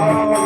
Thank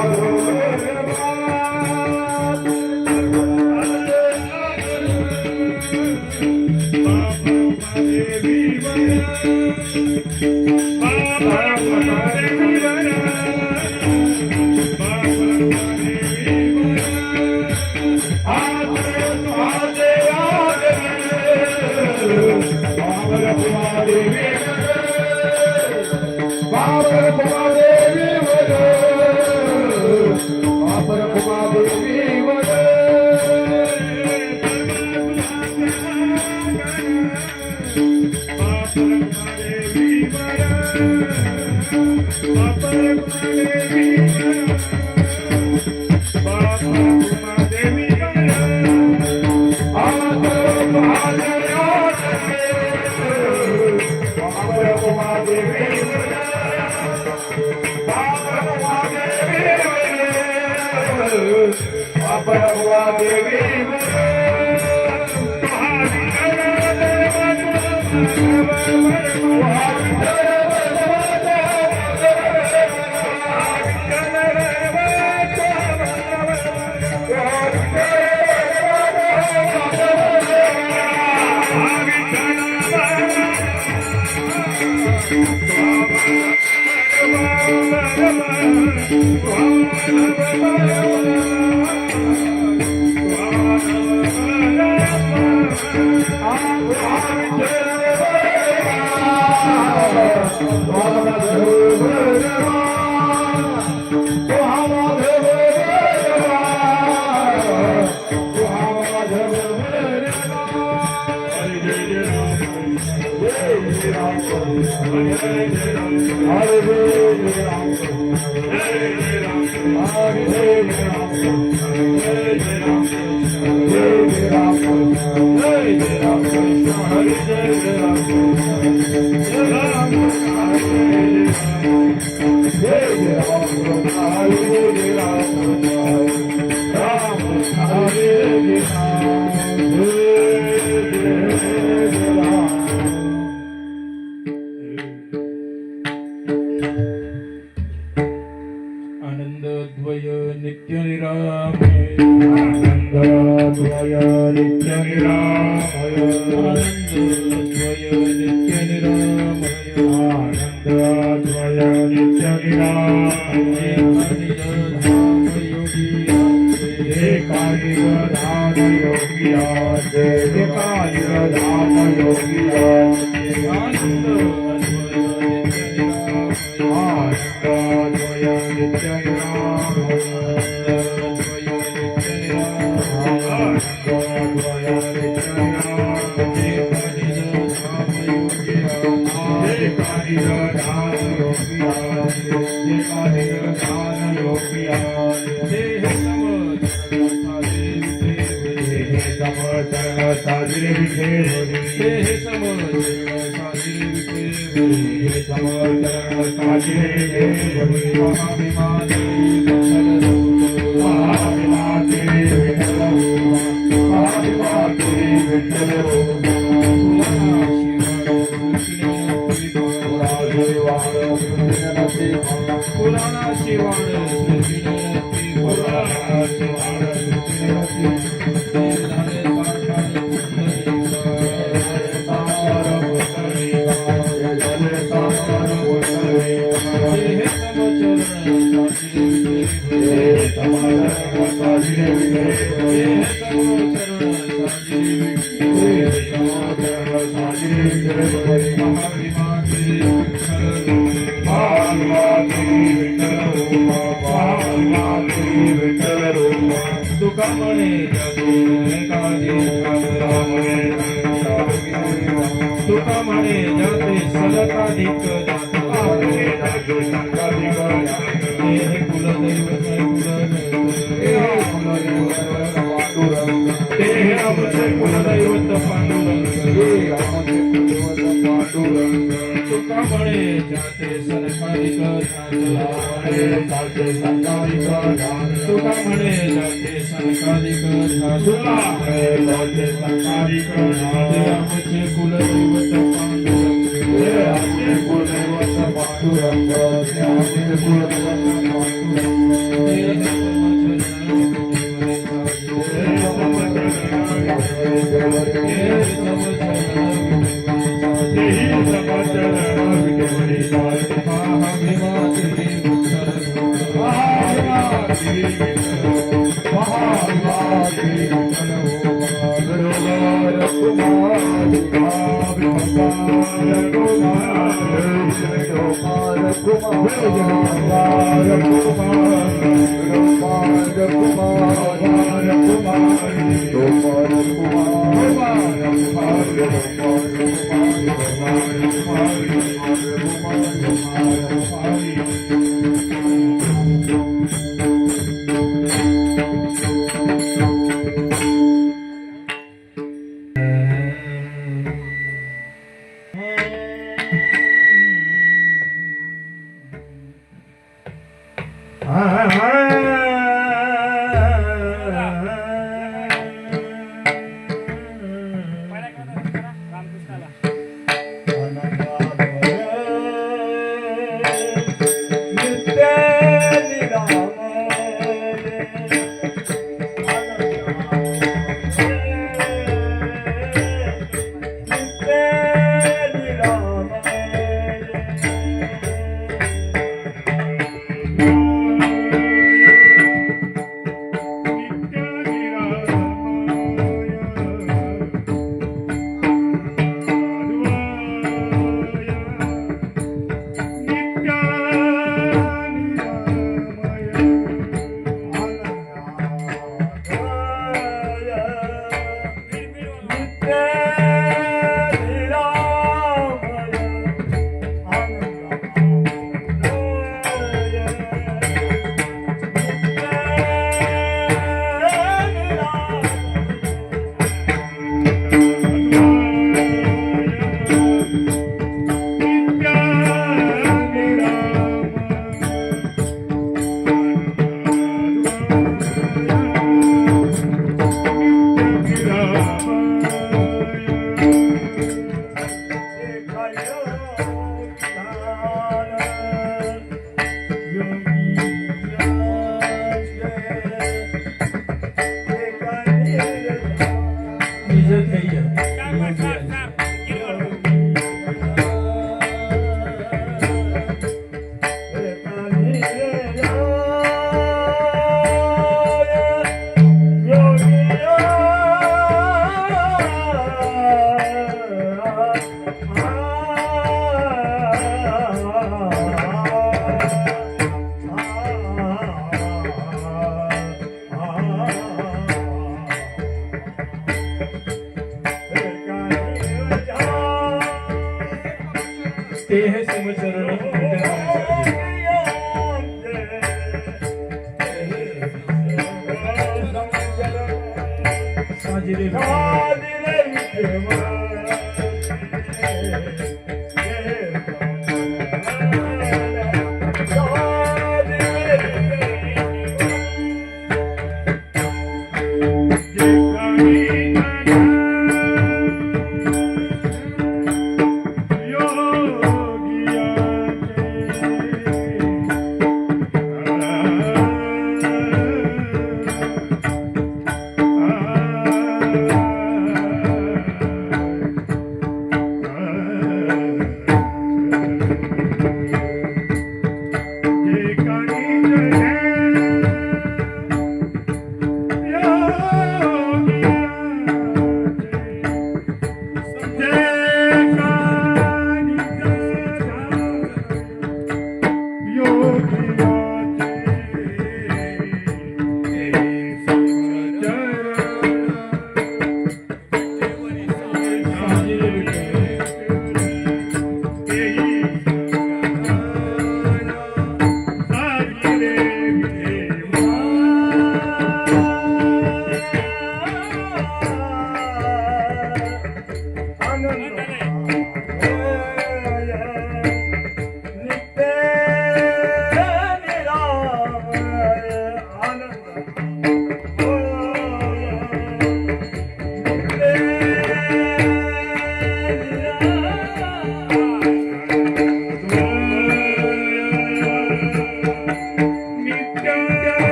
you.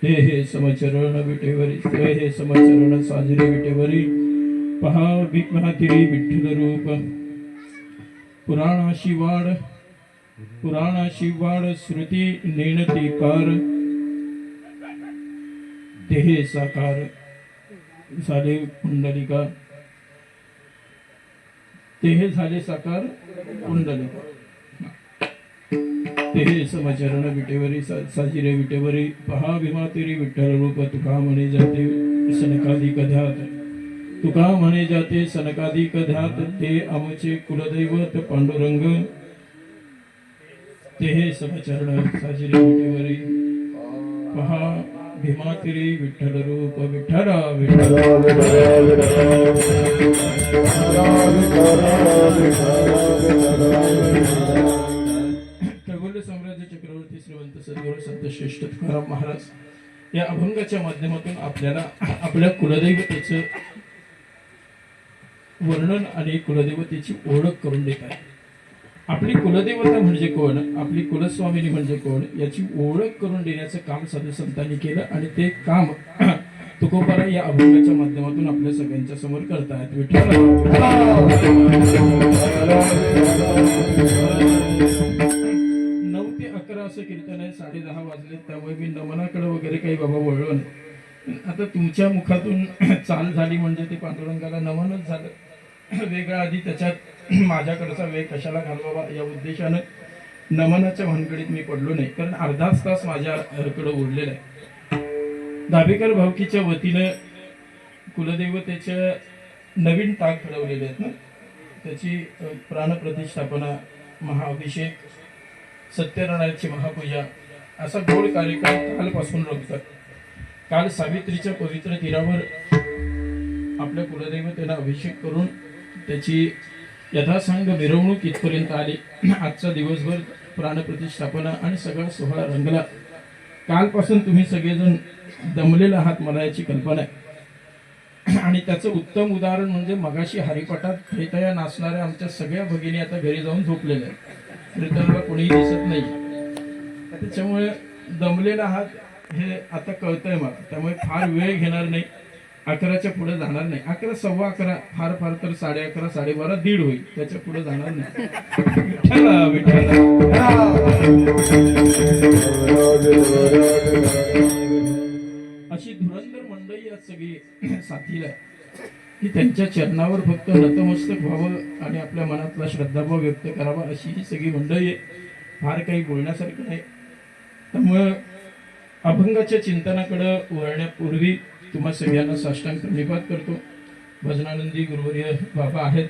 हे समचरण विटेवरी हे समचरण साजरे विटेवरी पहा भीमातिरी विठ्ठल रूप पुराणाशी वाड श्रुती नेणतीकार देहे साकार झाले कुंडलिका देहे झाले साकार कुंडलिका तेहे समचरण विटेवरी साजिरे विटेवरी पहा भीमातिरी विठ्ठल रूप तुका म्हणे जाते सनकाधिक ध्यात तुका म्हणे जाते सनकाधिक ध्यात ते आमचे कुलदैवत पांडुरंग तेहे समचरण साजिरे विटेवरी पहा भीमातिरी विठ्ठल रूप विठ्ठला साम्राज्य चक्रवर्ती श्रीमंत सद्गुरू संत श्रेष्ठ तुकाराम महाराज या अभंगाच्या माध्यमातून आपल्याला आपल्या कुलदैवतेचं वर्णन आणि कुलदेवतेची ओळख करून देत आहे. आपली कुलदेवता म्हणजे कोण, आपली कुलस्वामिनी म्हणजे कोण याची ओळख करून देण्याचं काम साधू संतांनी केलं आणि ते काम तुकोबारा या अभंगाच्या माध्यमातून आपल्या सगळ्यांच्या समोर करतायत. विठ्ठल 9 ते 11 असं कीर्तन आहे. 10:30 वाजले त्यामुळे मी नमनाकडे वगैरे काही बाबा वळलो नाही. आता तुमच्या मुखातून चाल झाली म्हणजे ते पांडुरंगाला नमनच झालं. वेगळा आधी त्याच्यात माझ्याकडचा वेळ कशाला घालवावा या उद्देशानं नमनाच्या भानगडीत मी पडलो नाही, कारण अर्धाच तास माझ्याकडे उरलेला आहे. दाभेकर भावकीच्या वतीनं कुलदेवतेच्या नवीन टाक ठरवलेले आहेत ना, त्याची प्राणप्रतिष्ठापना, महाअभिषेक, सत्यनारायणाची महापूजा असा गोड कार्यक्रम कालपासून रंगतात. काल सावित्रीच्या पवित्र तीरावर आपल्या कुलदेवतेला अभिषेक करून त्याची यथासांग मिरवणूक इथपर्यंत आली. आजचा दिवसभर प्राणप्रतिष्ठापना आणि सगळा सोहळा रंगला. कालपासून तुम्ही सगळेजण दमलेला आहात मला याची कल्पना आहे. आणि त्याचं उत्तम उदाहरण म्हणजे मगाशी हरिपाठात थैतया नाचणाऱ्या आमच्या सगळ्या भगिनी आता घरी जाऊन झोपलेल्या आहेत. कीर्तनाला कोणीही दिसत नाही. त्याच्यामुळे दमलेला आहात हे आता कळतंय मला. त्यामुळे फार वेळ घेणार नाही. 11च्या पुढे जाणार नाही. 11, 11:15, फार फार तर 11:30, 12:30, 1:30 होईल. त्याच्या पुढे जाणार नाही. अशी धुरंधर मंडळी आज सगळी साथीला की त्यांच्या चरणावर फक्त नतमस्तक व्हावं आणि आपल्या मनातला श्रद्धाभाव व्यक्त करावा अशी ही सगळी मंडळी आहे. फार काही बोलण्यासारखं नाही. त्यामुळं अभंगाच्या चिंतनाकडे वळण्यापूर्वी तुम्हा सगळ्यांना साष्टांग प्रणिपात करतो. भजनानंदी गुरुवर्य बाबा आहेत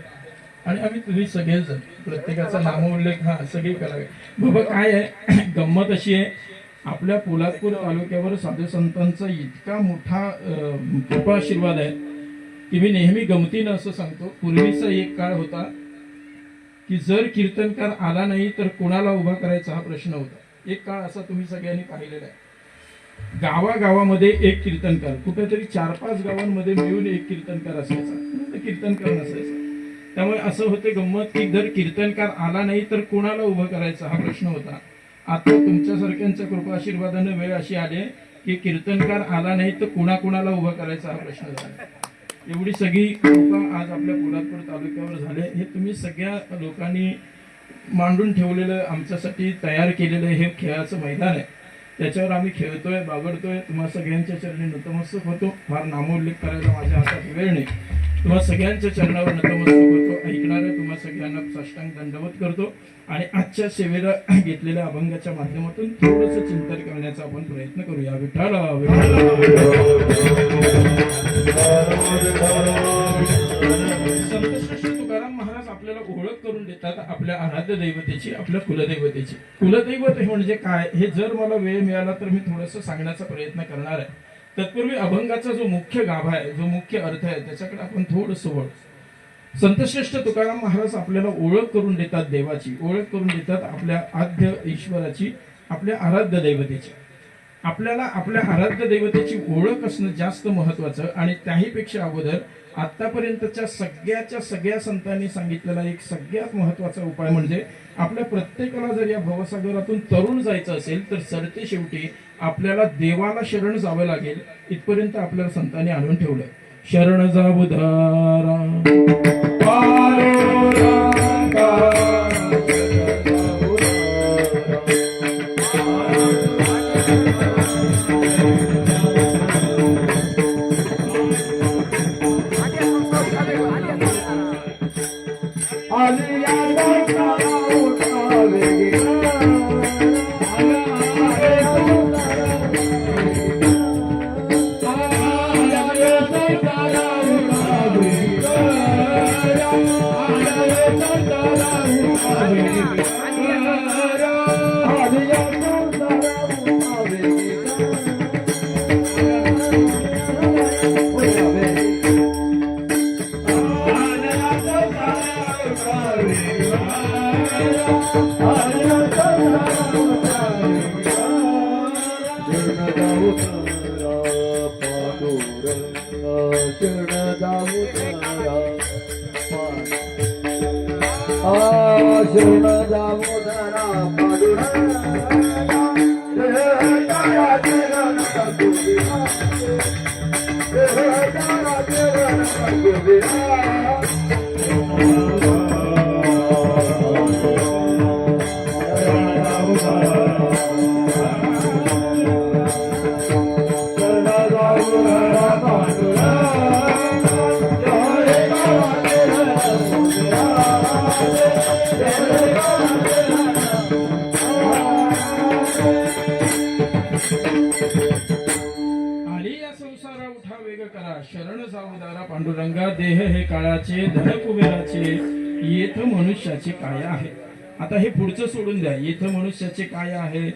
आणि आम्ही तुम्ही सगळेच प्रत्येकाचा नामोल्लेख सगळे करावे. बाबा काय आहे, गंमत अशी आहे, आपल्या पोलादपूर तालुक्यावर साधू संतांचा इतका मोठा कृपा आशीर्वाद आहे की मी नेहमी गमतीनं असं सांगतो. पूर्वीचा एक काळ होता की जर कीर्तनकार आला नाही तर कोणाला उभा करायचा हा प्रश्न होता. एक काळ असा तुम्ही सगळ्यांनी पाहिलेला आहे. गावागावामध्ये एक कीर्तनकार, कुठेतरी 4-5 गावांमध्ये मिळून एक कीर्तनकार असायचा, कीर्तनकार नसायचा. त्यामुळे असं होते गंमत की जर कीर्तनकार आला नाही तर कोणाला उभं करायचा हा प्रश्न होता. आता तुमच्यासारख्यांच्या कृपा आशीर्वादाने वेळ अशी आली की कीर्तनकार आला नाही तर कुणाला उभं करायचा हा प्रश्न झाला. एवढी सगळी कृपा आज आपल्या पोलादपूर तालुक्यावर झाले. हे तुम्ही सगळ्या लोकांनी मांडून ठेवलेलं, आमच्यासाठी तयार केलेलं हे खेळाचं मैदान आहे. त्याच्यावर आम्ही खेळतोय, बागडतोय. तुम्हा सगळ्यांच्या चरणी नतमस्तक होतो. फार नामोल्लेख करायला माझ्या हातात वेळ नाही. तुम्हा सगळ्यांच्या चरणावर नतमस्तक होतो. ऐकणाऱ्या तुम्हा सगळ्यांना साष्टांग दंडवत करतो आणि आजच्या सेवेला घेतलेल्या अभंगाच्या माध्यमातून थोडंसं चिंतन करण्याचा आपण प्रयत्न करूया. विठ्ठल संतश्रेष्ठ तुकाराम महाराज आपल्याला ओळख करून देतात आपल्या आराध्य दैवतेची, आपल्या कुलदैवतेची. कुलदैवत हे म्हणजे काय हे जर मला वेळ मिळाला तर मी थोडंसं सांगण्याचा प्रयत्न करणार आहे. तत्पूर्वी अभंगाचा जो मुख्य गाभा आहे, जो मुख्य अर्थ आहे, त्याच्याकडे आपण थोडंसं वळ. संतश्रेष्ठ तुकाराम महाराज आपल्याला ओळख करून देतात देवाची, ओळख करून देतात आपल्या आद्य ईश्वराची, आपल्या आराध्य दैवतेची. आपल्याला आपल्या आराध्य दैवतेची ओळख असणं जास्त महत्वाचं. आणि त्याहीपेक्षा अगोदर आतापर्यंतच्या सगळ्या संतांनी सांगितलेला एक सगळ्यात महत्वाचा उपाय म्हणजे आपल्या प्रत्येकाला जर या भवसागरातून तरुण जायचं असेल तर सरते शेवटी आपल्याला देवाला शरण जावं लागेल. इथपर्यंत आपल्याला संतांनी आणून ठेवलं. शरण जाऊ धारा शरण जाऊदारा पांडुरंगा देह हे काळाचे धन कुबेराचे येथ मनुष्याचे काय आहे. आता हे पुढचं सोडून द्या. येथ मनुष्याचे काय आहे,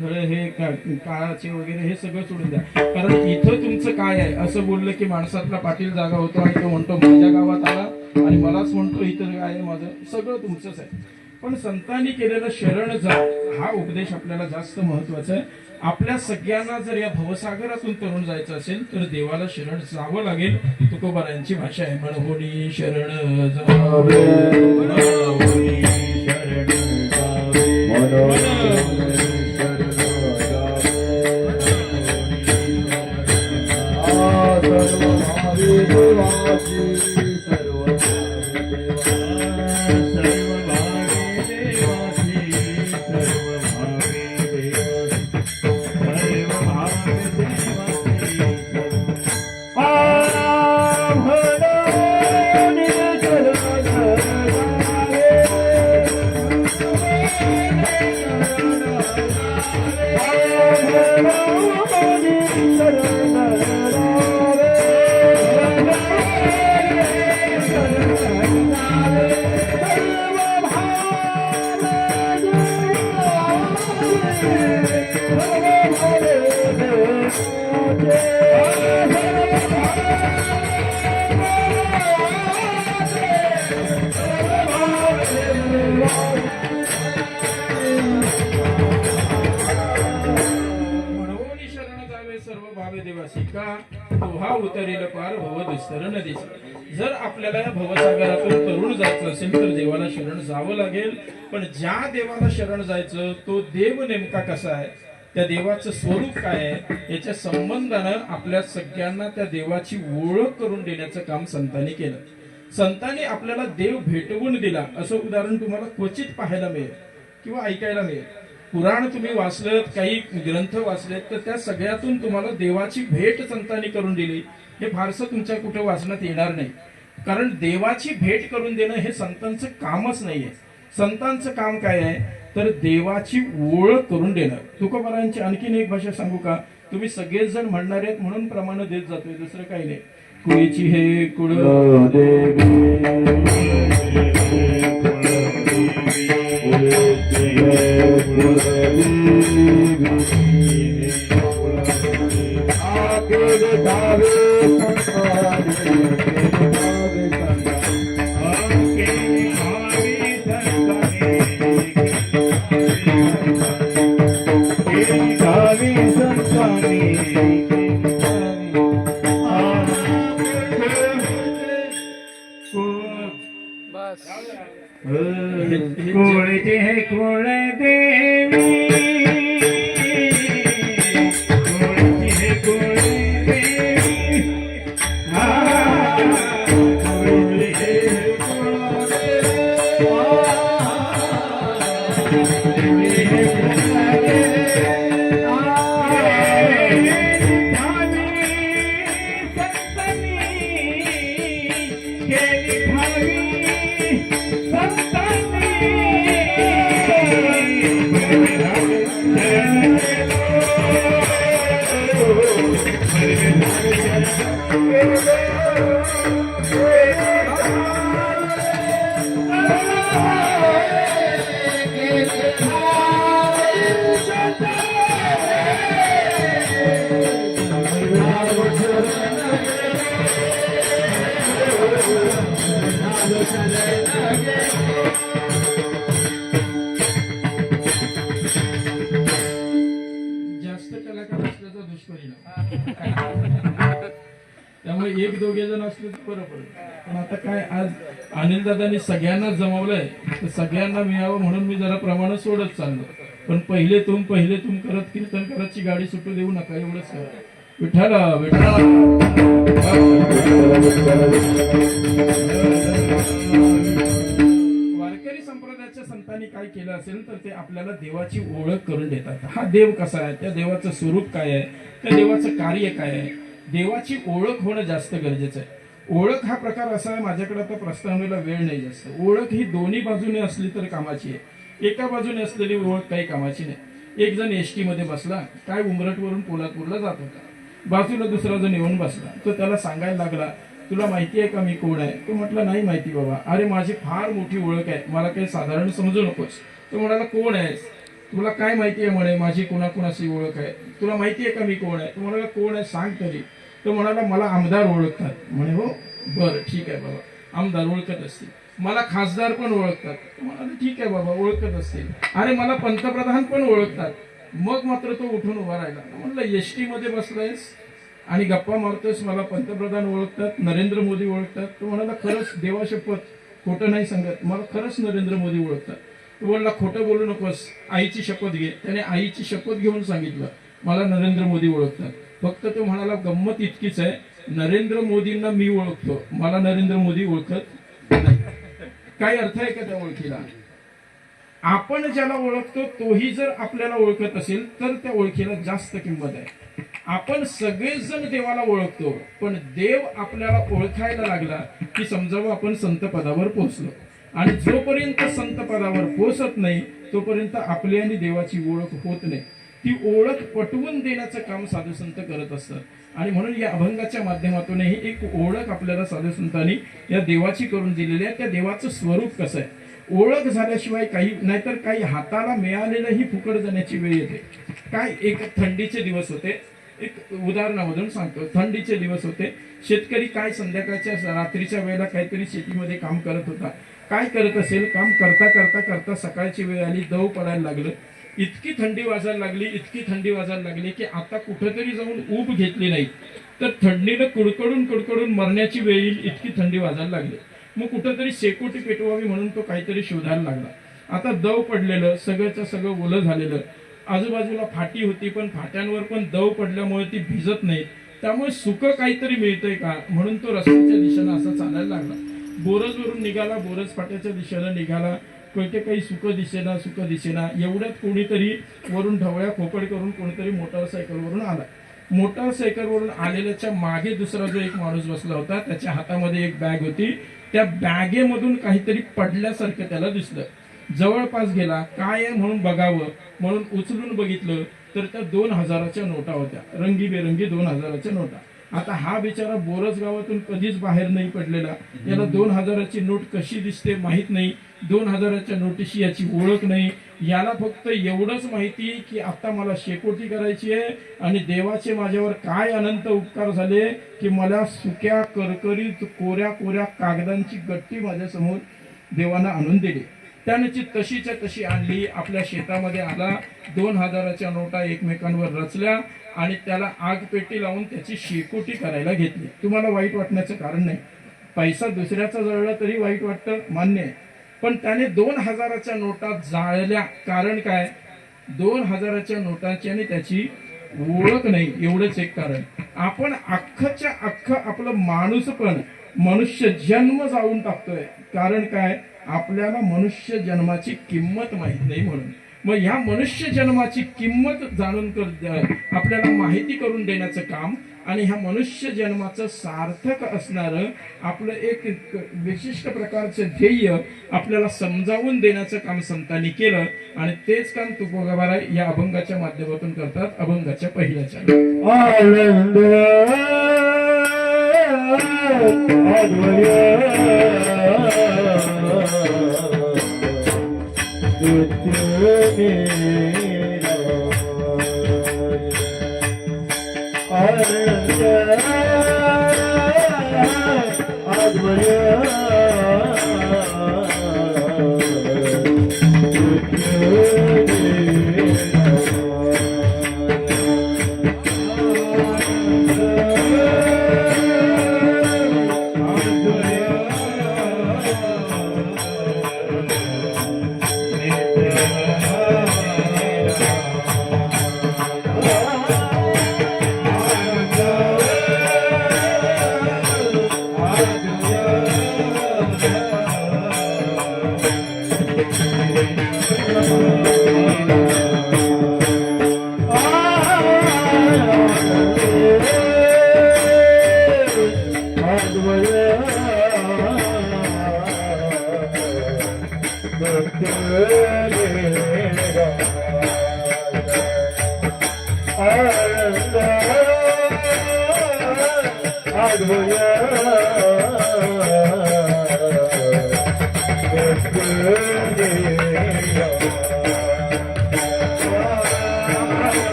धड हे काळाचे वगैरे हे सगळं सोडून द्या. कारण इथं तुमचं काय आहे असं बोललं की माणसातला पाटील जागा होतो आणि तो म्हणतो माझ्या गावात आला आणि मलाच म्हणतो इथं काय आहे माझं, सगळं तुमचंच आहे. पण संतांनी केलेलं शरण जा हा उपदेश आपल्याला जास्त महत्वाचा आहे. आपल्या सगळ्यांना जर या भवसागरातून तरुण जायचं असेल तर देवाला शरण जावं लागेल. तुकोबारायांची भाषा आहे. म्हणहोनी शरण जावे, म्हणहोनी शरण जावे, म्हणहोनी शरण जावे, सर्व भावी देवाची, सर्व उतरेल पार भव दुस्तर नदीचे. जर आपल्याला या भवसागरातून तरुण जायचं असेल तर देवाला शरण जावं लागेल. पण ज्या देवाला शरण जायचं तो देव नेमका कसा आहे, त्या देवाचं स्वरूप काय आहे, याच्या संबंधानं आपल्या सगळ्यांना त्या देवाची ओळख करून देण्याचं काम संतांनी केलं. संतांनी आपल्याला देव भेटवून दिला असं उदाहरण तुम्हाला क्वचित पाहायला मिळेल किंवा ऐकायला मिळेल. पुराण तुम्ही वाचलं, काही ग्रंथ वाचलेत तर त्या सगळ्यातून तुम्हाला देवाची भेट संतांनी करून दिली हे फारसं तुमच्या कुठे वाचण्यात येणार नाही. कारण देवाची भेट करून देणं हे संतांचं कामच नाहीये. संतांचं काम काय आहे तर देवाची ओळख करून देणं. तुकोबारांची आणखीन एक भाषा सांगू का? तुम्ही सगळेच जण म्हणणार आहेत म्हणून प्रमाण देत जातोय, दुसरं काही नाही. कुळीची हे कुळ कुळचे हे कुळ देवी, कुळचे हे कुळ देवी, कुळचे हे कुळ जास्त कलाकार असल्याचा दुष्परिणाम. त्यामुळे एक दोघे जण असले तर बरं पडेल. पण आता काय, आज अनिल दादांनी सगळ्यांना जमवलंय तर सगळ्यांना मिळावं म्हणून मी जरा प्रमाण सोडत चाललो. पण पहिले तुम करत कीर्तन करतची गाडी सुटू देऊ नका, एवढंच करा. विठ्ठला विठ्ठला. वारकरी संप्रदायाच्या संतांनी काय केलं असेल तर ते आपल्याला देवाची ओळख करून देतात. हा देव कसा आहे, त्या देवाचं स्वरूप काय आहे, त्या देवाचं कार्य काय आहे, देवाची ओळख होणं जास्त गरजेचं आहे. ओळख हा प्रकार असा आहे, माझ्याकडे आता प्रस्तावनेला वेळ नाही जास्त. ओळख ही दोन्ही बाजूने असली तर कामाची आहे. एका बाजूने असलेली ओळख काही कामाची नाही. एक जण एसटी मध्ये बसला, काय उमरटवरून पोलादपूरला जात होता, बाजूला दुसरा जण येऊन बसला. तो त्याला सांगायला लागला, तुला माहिती आहे का मी कोण आहे? तो म्हटला नाही माहिती बाबा. अरे माझी फार मोठी ओळख आहे, मला काही साधारण समजू नकोस. तो म्हणाला कोण आहेस? तुला काय माहिती आहे म्हणे माझी कोणाकोणाशी ओळख आहे? तुला माहिती आहे का मी कोण आहे? तो म्हणाला कोण आहे सांग तरी. तो म्हणाला मला आमदार ओळखतात. म्हणे हो बरं ठीक आहे बाबा, आमदार ओळखत असतील. मला खासदार पण ओळखतात. तो म्हणाला ठीक आहे बाबा ओळखत असतील. अरे मला पंतप्रधान पण ओळखतात. मग मात्र तो उठून उभा राहिला. म्हणलं एसटी मध्ये बसलायस आणि गप्पा मारतोस, मला पंतप्रधान ओळखतात, नरेंद्र मोदी ओळखतात. तो म्हणाला खरंच देवाशपथ खोटं नाही सांगत, मला खरंच नरेंद्र मोदी ओळखतात. तो बोलला खोटं बोलू नकोस, आईची शपथ घे. त्याने आईची शपथ घेऊन सांगितलं मला नरेंद्र मोदी ओळखतात. फक्त तो म्हणाला गंमत इतकीच आहे, नरेंद्र मोदींना मी ओळखतो, मला नरेंद्र मोदी ओळखत नाही. काय अर्थ आहे का त्या ओळखीला? आपण ज्याला ओळखतो तोही जर आपल्याला ओळखत असेल तर त्या ओळखीला जास्त किंमत आहे. आपण सगळेच जण देवाला ओळखतो, पण देव आपल्याला ओळखायला लागला की समजावं आपण संत पदावर पोहोचलो. आणि जोपर्यंत संत पदावर पोहोचत नाही तोपर्यंत आपली आणि देवाची ओळख होत नाही. ती ओळख पटवून देण्याचं काम साधू संत करत असतात. आणि म्हणून या अभंगाच्या माध्यमातूनही एक ओळख आपल्याला साधू संतांनी या देवाची करून दिलेली आहे. त्या देवाचं स्वरूप कसं आहे, ओळख झाल्याशिवाय काही नाहीतर काही हाताला मिळालेलंही फुकट जाण्याची वेळ येते. काय, एक थंडीचे दिवस होते, एक उदाहरणामधून सांगतो. थंडीचे दिवस होते, शेतकरी काय संध्याकाळच्या रात्रीच्या वेळेला काहीतरी शेतीमध्ये काम करत होता. काय करत असेल, काम करता करता करता सकाळची वेळ आली, दव पडायला लागलं. इतकी थंडी वाजायला लागली की आता कुठेतरी जाऊन ऊब घेतली नाही तर थंडीनं कुडकडून मरण्याची वेळ येईल इतकी थंडी वाजायला लागली. मग कुठेतरी शेकोटी पेटवावी म्हणून तो काहीतरी शोधायला लागला. आता दव पडलेलं, सगळंचं सगळं ओलं झालेलं, आजूबाजूला फाटी होती पण फाट्यांवर पण दव पडल्यामुळे ती भिजत नाही. त्यामुळे सुकं काहीतरी मिळतंय का म्हणून तो रस्त्याच्या दिशेनं असा चालायला लागला. बोरजवरून निघाला, बोरज फाट्याच्या दिशेनं निघाला. काही सुकं दिसेना. एवढ्यात कोणीतरी वरून ढवळ्या खोपड करून कोणीतरी मोटरसायकलवरून आला. मोटरसायकलवरून आलेल्याच्या मागे दुसरा जो एक माणूस बसला होता, त्याच्या हातामध्ये एक बॅग होती. त्या बॅगेमधून काहीतरी पडल्यासारखं त्याला दिसलं. जवळपास गेला, काय आहे म्हणून बघावं म्हणून उचलून बघितलं तर त्या 2000च्या नोटा होत्या, रंगीबेरंगी 2000च्या नोटा. आता हा बिचारा बोरस गावातून कधीच बाहेर नाही पडलेला, याला 2000ची नोट कशी दिसते माहित नाही, 2000च्या नोटीशी याची ओळख नाही. याला फक्त एवढंच माहिती की आता मला शेकोटी करायची आहे आणि देवाचे माझ्यावर काय अनंत उपकार झाले की मला सुक्या करकरीत कोऱ्या कोऱ्या कागदांची गट्टी माझ्यासमोर देवानं आणून दिली. त्याने ती तशीच्या तशी आणली, आपल्या शेतामध्ये आला, 2000च्या नोटा एकमेकांवर रचल्या आणि त्याला आग पेटी लावून त्याची शेकोटी करायला घेतली. तुम्हाला वाईट वाटण्याचं कारण नाही, पैसा दुसऱ्याचा जळला तरी वाईट वाटतं, मान्य आहे. पण त्याने 2000च्या नोटा जाळल्या, कारण काय? 2000च्या नोटांची आणि त्याची ओळख नाही, एवढंच एक कारण. आपण अख्खच्या अख्खं आपलं माणूस पण मनुष्य जन्म जाळून टाकतोय, कारण काय? आपल्याला मनुष्य जन्माची किंमत माहित नाही म्हणून. मग ह्या मनुष्य जन्माची किंमत जाणून आपल्याला माहिती करून देण्याचं काम आणि ह्या मनुष्य जन्माचं सार्थक असणारं आपलं एक विशिष्ट प्रकारचं ध्येय आपल्याला समजावून देण्याचं काम संतांनी केलं. आणि तेच काम तुकोबाराय या अभंगाच्या माध्यमातून करतात. अभंगाच्या पहिल्याच्या आनंद Jai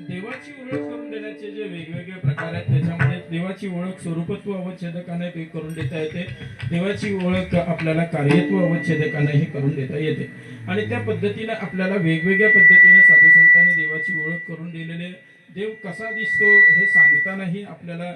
देवाची ओळख करून देण्याचे जे वेगवेगळे प्रकार आहेत त्याच्यामध्ये देवाची ओळख स्वरूपत्व अवच्छेदकाने करून देता येते, देवाची ओळख आपल्याला कार्यत्व अवच्छेदकानेही करून देता येते. आणि त्या पद्धतीने आपल्याला वेगवेगळ्या पद्धतीने साधू संतांनी देवाची ओळख करून दिलेली आहे. देव कसा दिसतो हे सांगतानाही आपल्याला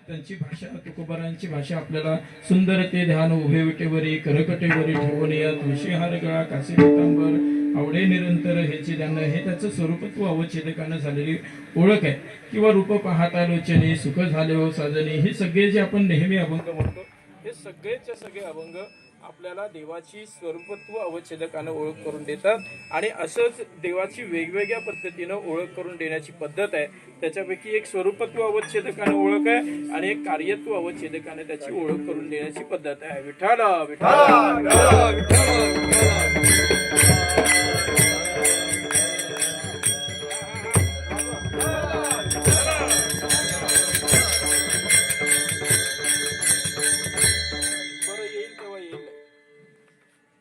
त्यांची भाषा, तुकोबारांची भाषा आपल्याला सुंदर ते ध्यान उभे विटेवरी करकटेवरी ठेवून या तुळशीहार गळा काशी पितांबर आवडे निरंतर ह्याची ध्यान, हे त्याचं स्वरूपत्व अवच्छेदकानं झालेली ओळख आहे. किंवा रूप पाहता लोचने सुख झाले हो साजने, हे सगळे जे आपण नेहमी अभंग म्हणतो हे सगळेच्या सगळे अभंग आपल्याला देवाची स्वरूपत्व अवच्छेदकानं ओळख करून देतात. आणि असंच देवाची वेगवेगळ्या पद्धतीनं ओळख करून देण्याची पद्धत आहे. त्याच्यापैकी एक स्वरूपत्व अवच्छेदकानं ओळख आहे आणि एक कार्यत्व अवच्छेदकाने त्याची ओळख करून देण्याची पद्धत आहे. विठ्ठल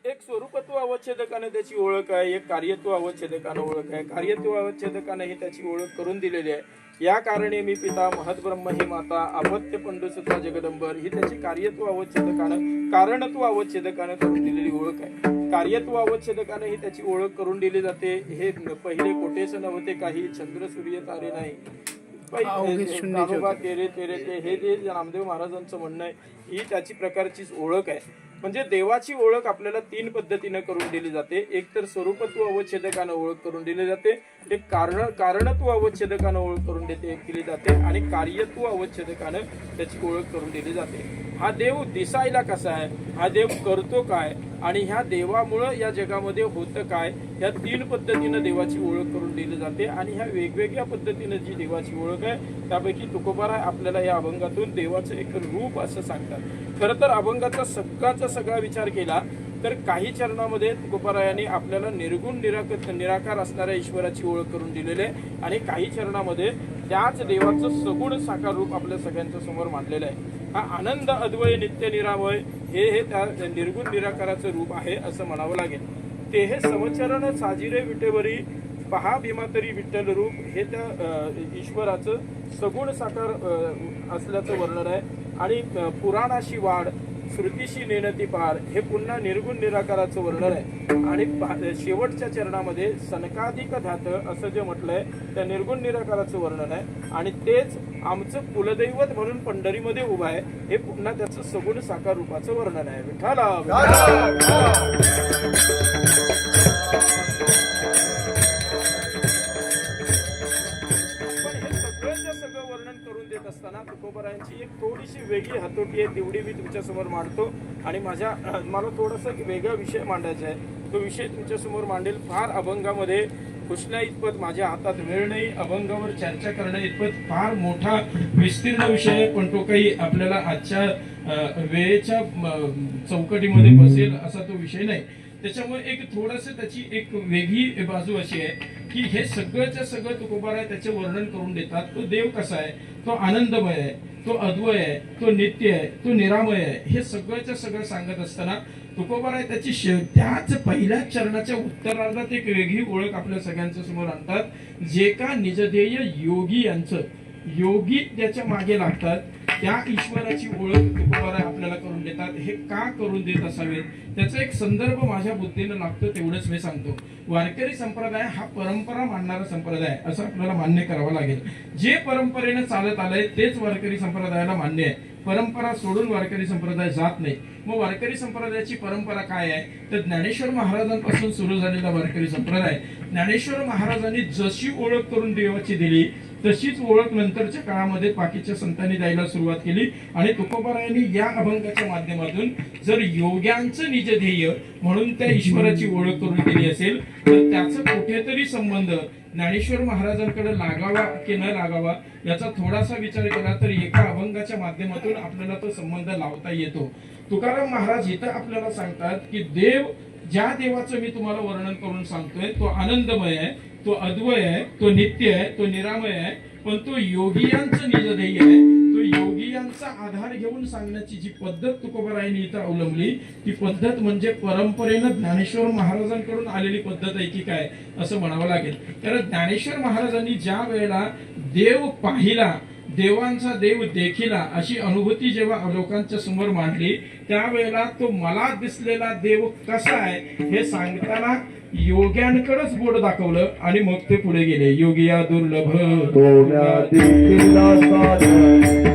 एक स्वरूपत्व अवच्छेदकाने त्याची ओळख आहे, एक कार्यत्व अवच्छेदकाने ओळख आहे. कार्यत्व अवच्छेदकाने ही त्याची ओळख करून दिलेली आहे. या कारणे मी पिता महद्ब्रह्म ही माता अपत्य पंडुसुता जगदंबर, ही त्याची कार्यत्व अवच्छेदकानं कारणत्व अवच्छेदकानं करून दिलेली ओळख आहे. कार्यत्व अवच्छेदकाने ही त्याची ओळख करून दिली जाते. हे पहिले कोटेच नव्हते काही, चंद्र सूर्य तारे नाही, तेरे तेरे ते, हे जे नामदेव महाराजांचं म्हणणं आहे, ही त्याची प्रकारचीच ओळख आहे. म्हणजे देवाची ओळख आपल्याला तीन पद्धतीने करून दिली जाते. एक तर स्वरूपत्व अवच्छेदकानं ओळख करून दिली जाते, एक कारणत्व अवच्छेदकानं ओळख करून केली जाते आणि कार्यत्व अवच्छेदकानं त्याची ओळख करून दिली जाते. हा देव दिसायला कसा आहे, हा देव करतो काय आणि ह्या देवामुळं या जगामध्ये होतं काय, या तीन पद्धतीनं देवाची ओळख करून दिली जाते. आणि ह्या वेगवेगळ्या पद्धतीनं जी देवाची ओळख आहे त्यापैकी तुकोबाराय आपल्याला या अभंगातून देवाचं एक रूप असं सांगतात. खरं तर अभंगाचा सगळा विचार केला तर काही चरणामध्ये तुकोबारायांनी आपल्याला निर्गुण निराकार असणाऱ्या ईश्वराची ओळख करून दिलेली आहे आणि काही चरणामध्ये त्याच देवाचं सगुण साकार रूप आपल्या सगळ्यांच्या समोर मांडलेलं आहे. हा आनंद अद्वय नित्य निरामय हे त्या निर्गुण निराकाराचं रूप आहे असं म्हणावं लागेल. ते हे समचरण साजिरे विटेवरी पहा भीमातरी विठ्ठल रूप, हे त्या ईश्वराचं सगुण साकार असल्याचं वर्णन आहे. आणि पुराणाशी वाढ श्रुतीशी नेणती पार, हे पुन्हा निर्गुण निराकाराचं वर्णन आहे. आणि शेवटच्या चरणामध्ये सनकाधिक धात असं जे म्हटलंय त्या निर्गुण निराकाराचं वर्णन आहे. आणि तेच आमचं कुलदैवत म्हणून पंढरीमध्ये उभं आहे, हे पुन्हा त्याचं सगुण साकार रूपाचं वर्णन आहे. विठ्ठला वर्णन करून देत असताना तुकोबारायांची एक थोडीशी वेगळी हातोटी आहे, तेवढी मी तुमच्या समोर मांडतो. आणि मला थोडासा वेगळा विषय मांडायचा आहे, तो विषय तुमच्या समोर मांडेल. फार अभंगामध्ये घुसण्या इतपत माझ्या हातात वेळ नाही, अभंगावर चर्चा करण्या इतपत फार मोठा विस्तीर्ण विषय आहे, पण तो काही आपल्याला आजच्या वेळेच्या चौकटीमध्ये बसेल असा तो विषय नाही. त्याच्यामुळे एक थोडस त्याची एक वेगळी बाजू अशी आहे की हे सगळंच्या सगळं तुकोबाराय त्याचे वर्णन करून देतात. तो देव कसा आहे, तो आनंदमय आहे, तो अद्वय आहे, तो नित्य आहे, तो निरामय आहे, हे सगळंच्या सगळं सांगत असताना तुकोबाराय त्याची त्याच पहिल्या चरणाच्या उत्तरार्धात एक वेगळी ओळख आपल्या सगळ्यांच्या समोर आणतात. जे का निजध्येय योगी यांचं, योगी त्याच्या मागे लागतात त्या ईश्वराची ओळख तुकोबाराय आपल्याला करून देतात. हे का करून देत असावेत त्याचा एक संदर्भ माझ्या बुद्धीनं लागतो, तेवढंच मी सांगतो. वारकरी संप्रदाय हा परंपरा मानणारा संप्रदाय असं आपल्याला मान्य करावं लागेल. जे परंपरेनं चालत आलंय तेच वारकरी संप्रदायाला मान्य आहे. परंपरा सोडून वारकरी संप्रदाय जात नाही. मग वारकरी संप्रदायाची परंपरा काय आहे तर ज्ञानेश्वर महाराजांपासून सुरू झालेला वारकरी संप्रदाय, ज्ञानेश्वर महाराजांनी जशी ओळख करून देवाची दिली तशीच ओळख नंतरच्या काळामध्ये बाकीच्या संतांनी द्यायला सुरुवात केली. आणि तुकोबारायांनी या अभंगाच्या माध्यमातून जर योग्यांचं निजध्येय म्हणून त्या ईश्वराची ओळख करून दिली असेल तर त्याचा कुठेतरी संबंध ज्ञानेश्वर महाराजांकडे लागावा की न लागावा याचा थोडासा विचार केला तर एका अभंगाच्या माध्यमातून आपल्याला तो संबंध लावता येतो. तुकाराम महाराज इथं आपल्याला सांगतात की देव, ज्या देवाचं मी तुम्हाला वर्णन करून सांगतोय तो आनंदमय आहे, तो अद्वय आहे, तो नित्य आहे, तो निरामय आहे, पण तो योगियांचं निजध्येय आहे, तो योगियांचं देवांचा आधार घेऊन सांगण्याची जी पद्धत तुकोबारायांनी इथं अवलंबली ती पद्धत म्हणजे परंपरेनं ज्ञानेश्वर महाराजांकडून आलेली पद्धत आहे की काय असं म्हणावं लागेल. कारण ज्ञानेश्वर महाराजांनी ज्या वेळेला देव पाहिला, देवांचा देव देखिला अशी अनुभूती जेव्हा लोकांच्या समोर मांडली त्यावेळेला तो मला दिसलेला देव कसा आहे हे सांगताना योग्यांकडेच बोट दाखवलं आणि मग ते पुढे गेले. योगिया दुर्लभ तोम्या दिला साधन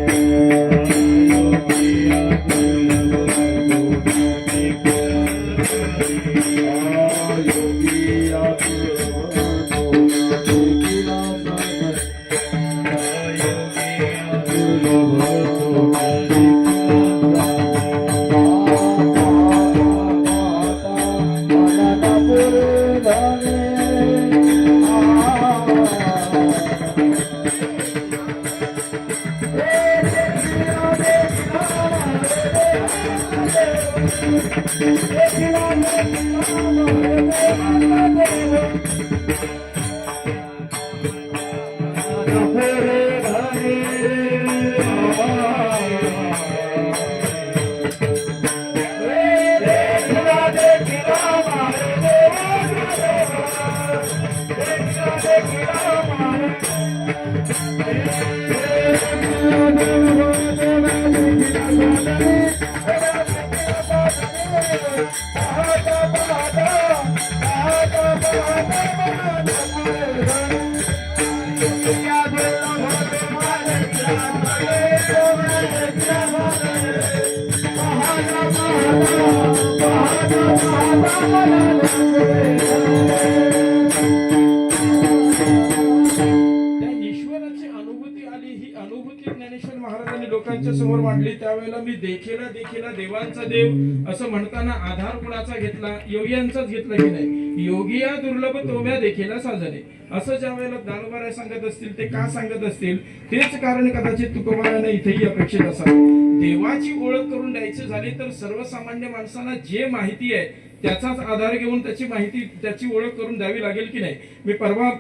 ज्ञानेश्वर महाराजांनी लोकांच्या समोर मांडली. त्यावेळेला मी देखीला देखीला देवांचा देव असं म्हणताना आधार कुणाचा घेतला? योग्यांचाच घेतला की नाही? योगिया दुर्लभ तोम्या देखीला साजने असं ज्या वेळेला ज्ञानोबाराय सांगत असतील ते का सांगत असतील? तेच कारण कदाचित तुकोबारायांना इथेही अपेक्षित असावं. देवाची ओळख करून द्यायची झाली तर सर्वसामान्य माणसांना जे माहिती आहे त्याचाच आधार घेऊन त्याची माहिती त्याची ओळख करून द्यावी लागेल की नाही? मी परवा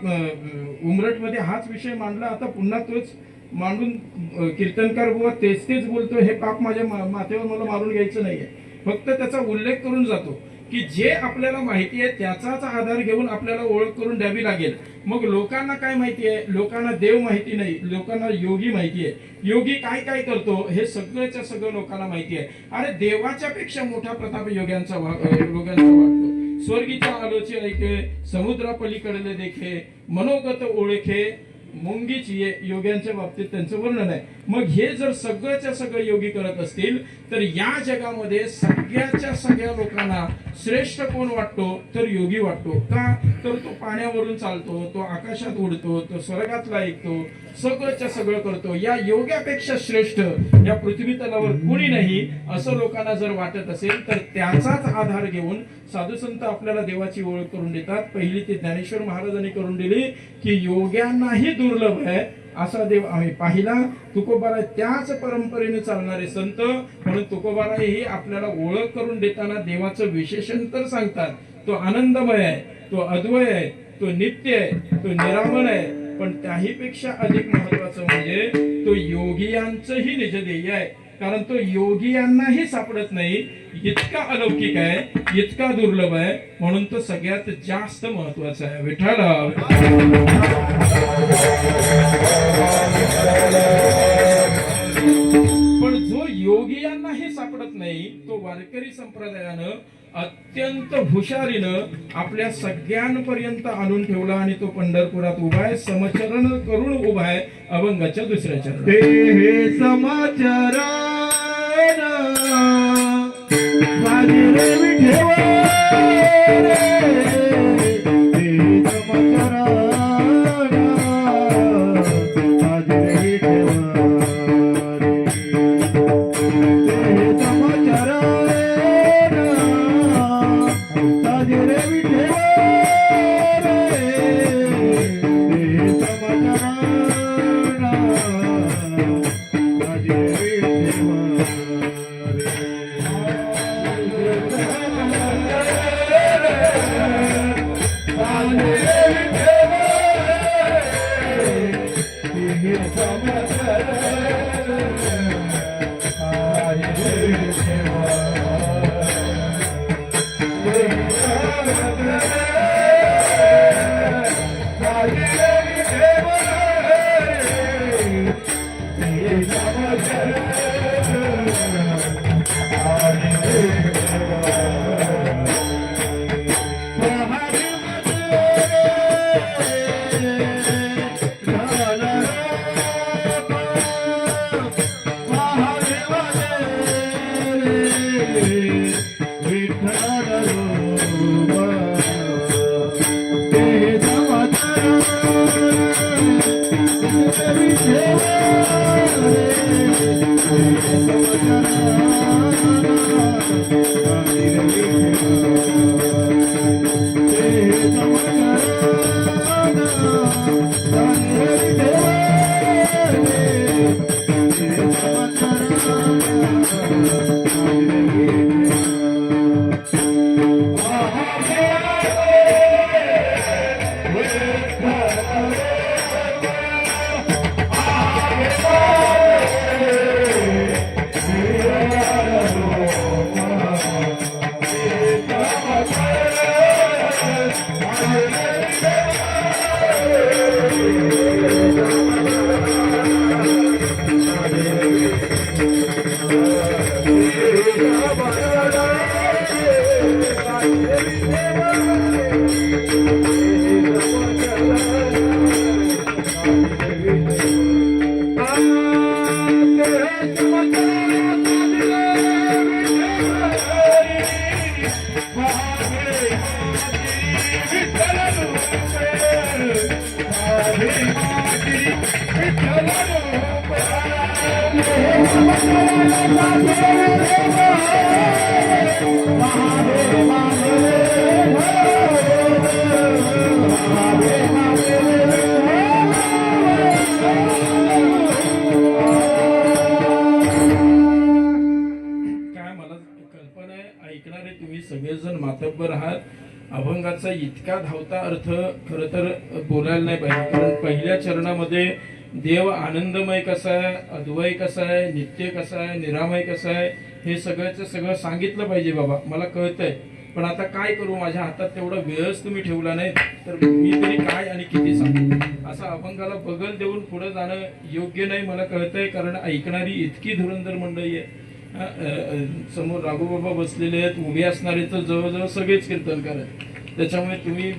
उमरटमध्ये हाच विषय मांडला, आता पुन्हा तोच मांडून कीर्तनकार बुवा तेच बोलतो. हे पाप माझ्या माथेवर मला मारून घ्यायचं नाहीये, फक्त त्याचा उल्लेख करून जातो की जे आपल्याला माहिती आहे त्याचाच आधार घेऊन आपल्याला ओळख करून द्यावी लागेल. मग लोकांना काय माहिती आहे? लोकांना देव माहिती नाही, लोकांना योगी माहिती आहे. योगी काय काय करतो हे सगळ्याच्या सगळं लोकांना माहिती आहे. अरे देवाच्या पेक्षा मोठा प्रताप योग्यांचा वाटतो. स्वर्गीच्या आलोचे ऐके, समुद्रा पलीकडले देखे, मनोगत ओळखे मुंगीची योग्यांच्या बाबतीत त्यांचं वर्णन आहे. मग हे जर सगळ्याच्या सगळं योगी करत असतील तर या जगामध्ये सगळ्याच्या सगळ्या लोकांना श्रेष्ठ कोण वाटतो? तर योगी वाटतो. का? तर तो पाण्यावरून चालतो, तो आकाशात उडतो, तो स्वर्गातला ऐकतो, सगळंच्या सगळं करतो. या योग्यापेक्षा श्रेष्ठ या पृथ्वी तलावर कोणी नाही असं लोकांना जर वाटत असेल तर त्याचाच आधार घेऊन साधू संत आपल्याला देवाची ओळख करून देतात. पहिली ती ज्ञानेश्वर महाराजांनी करून दिली की योग्यांनाही दुर्लभ आहे असा देव आम्ही पाहिला. तुकोबाराय त्याच परंपरेने चालणारे संत, म्हणून तुकोबाराय ही आपल्याला ओळख करून देताना देवाचं विशेषण तर सांगतात. तो आनंदमय आहे, तो अद्वय आहे, तो नित्य आहे, तो निरामय आहे, पण त्याहीपेक्षा अधिक महत्वाचं म्हणजे तो योगियांचंही निजध्येय आहे. कारण तो योगियांनाही सापडत नाही, इतका अलौकिक आहे, इतका दुर्लभ आहे, म्हणून तो सगळ्यात जास्त महत्वाचा आहे. विठ्ठल पण जो योगियांनाही सापडत नाही तो वारकरी संप्रदायानं अत्यंत हुशारीनं आपल्या सगळ्यांपर्यंत आणून ठेवला आणि तो पंढरपुरात उभा आहे. समचरण करून उभा आहे अभंगाच्या दुसऱ्या चरणात. हे समाचार काय मला कल्पना आहे, ऐकणारे तुम्ही सगळेजण मातब्बर आहात. अभंगाचा इतका धावता अर्थ खर तर बोलायला नाही पाहिजे, कारण पहिल्या चरणामध्ये देव आनंदमय कसा आहे, अद्वय कसा आहे, नित्य कसा आहे, निरामय कसा आहे, हे सगळ्याचं सगळं सांगितलं पाहिजे. बाबा मला कळतंय, पण आता काय करू, माझ्या हातात तेवढा वेळच तुम्ही ठेवला नाही, तर मी तरी काय आणि किती सांगू. असं अभंगाला बगल देऊन पुढे जाणं योग्य नाही, मला कळतंय. कारण ऐकणारी इतकी धुरंधर मंडळी आहे. समोर राघोबाबा बसलेले आहेत, उभे असणारे तर जवळजवळ सगळेच कीर्तनकार आहेत. त्याच्यामुळे तुम्ही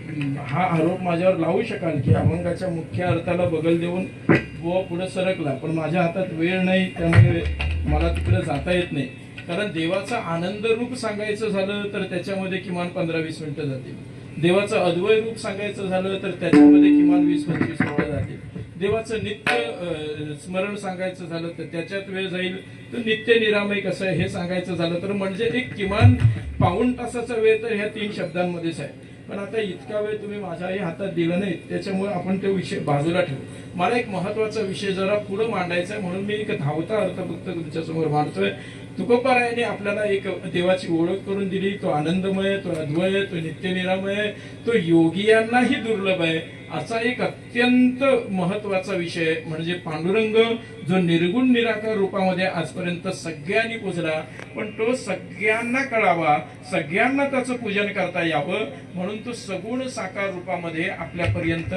हा आरोप माझ्यावर लावू शकाल की अभंगाच्या मुख्य अर्थाला बगल देऊन बुवा पुढे सरकला, पण माझ्या हातात वेळ नाही, त्यामुळे मला तिकडे जाता येत नाही. कारण देवाचं आनंद रूप सांगायचं झालं तर त्याच्यामध्ये किमान 15-20 मिनिटं जातील. देवाचं अद्वय रूप सांगायचं झालं तर त्याच्यामध्ये किमान 20-25 मिनिटं जातील. देवाचं नित्य स्मरण सांगायचं झालं तर त्याच्यात वेळ जाईल. तर नित्य निरामय कसं आहे हे सांगायचं झालं तर म्हणजे एक किमान पाऊण तासाचा वेळ तर ह्या 3 शब्दांमध्येच आहे. पण आता इतका वेळ तुम्ही माझ्याही हातात दिला नाही, त्याच्यामुळे आपण तो विषय बाजूला ठेवू. मला एक महत्वाचा विषय जरा पुढे मांडायचा आहे, म्हणून मी एक धावता अर्थ फक्त तुमच्यासमोर मांडतोय. तुकोबारायांनी आपल्याला एक देवाची ओळख करून दिली. तो आनंदमय, तो अद्वय, तो नित्य निरामय, तो योगियांनाही दुर्लभ आहे, असा एक अत्यंत महत्वाचा विषय म्हणजे पांडुरंग जो निर्गुण निराकार रूपामध्ये आजपर्यंत सगळ्यांनी पोचला, पण तो सगळ्यांना कळावा, सगळ्यांना त्याचं पूजन करता यावं म्हणून तो सगुण साकार रूपामध्ये आपल्यापर्यंत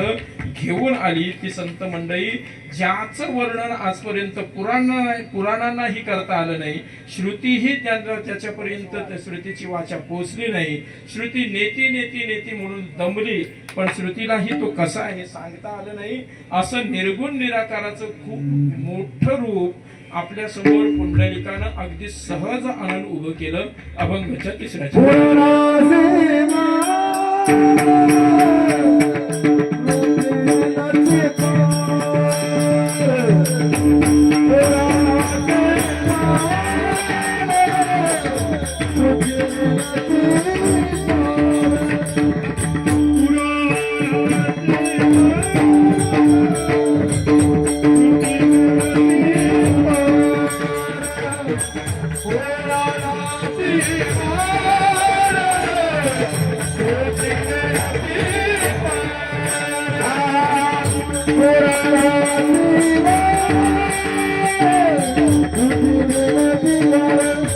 घेऊन आली ती संत मंडळी, ज्याचं वर्णन आजपर्यंत पुराणांनाही करता आलं नाही. श्रुतीही त्याच्यापर्यंत त्या श्रुतीची वाचा पोचली नाही. श्रुती नेती नेती नेती म्हणून दमली, पण श्रुतीलाही तो कसा आहे सांगता आलं नाही. असं निर्गुण निराकाराचं खूप मोठं रूप आपल्या समोर पुंडलिकानं अगदी सहज आणून उभं केलं. अभंगाच्या 3ऱ्या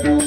Oh,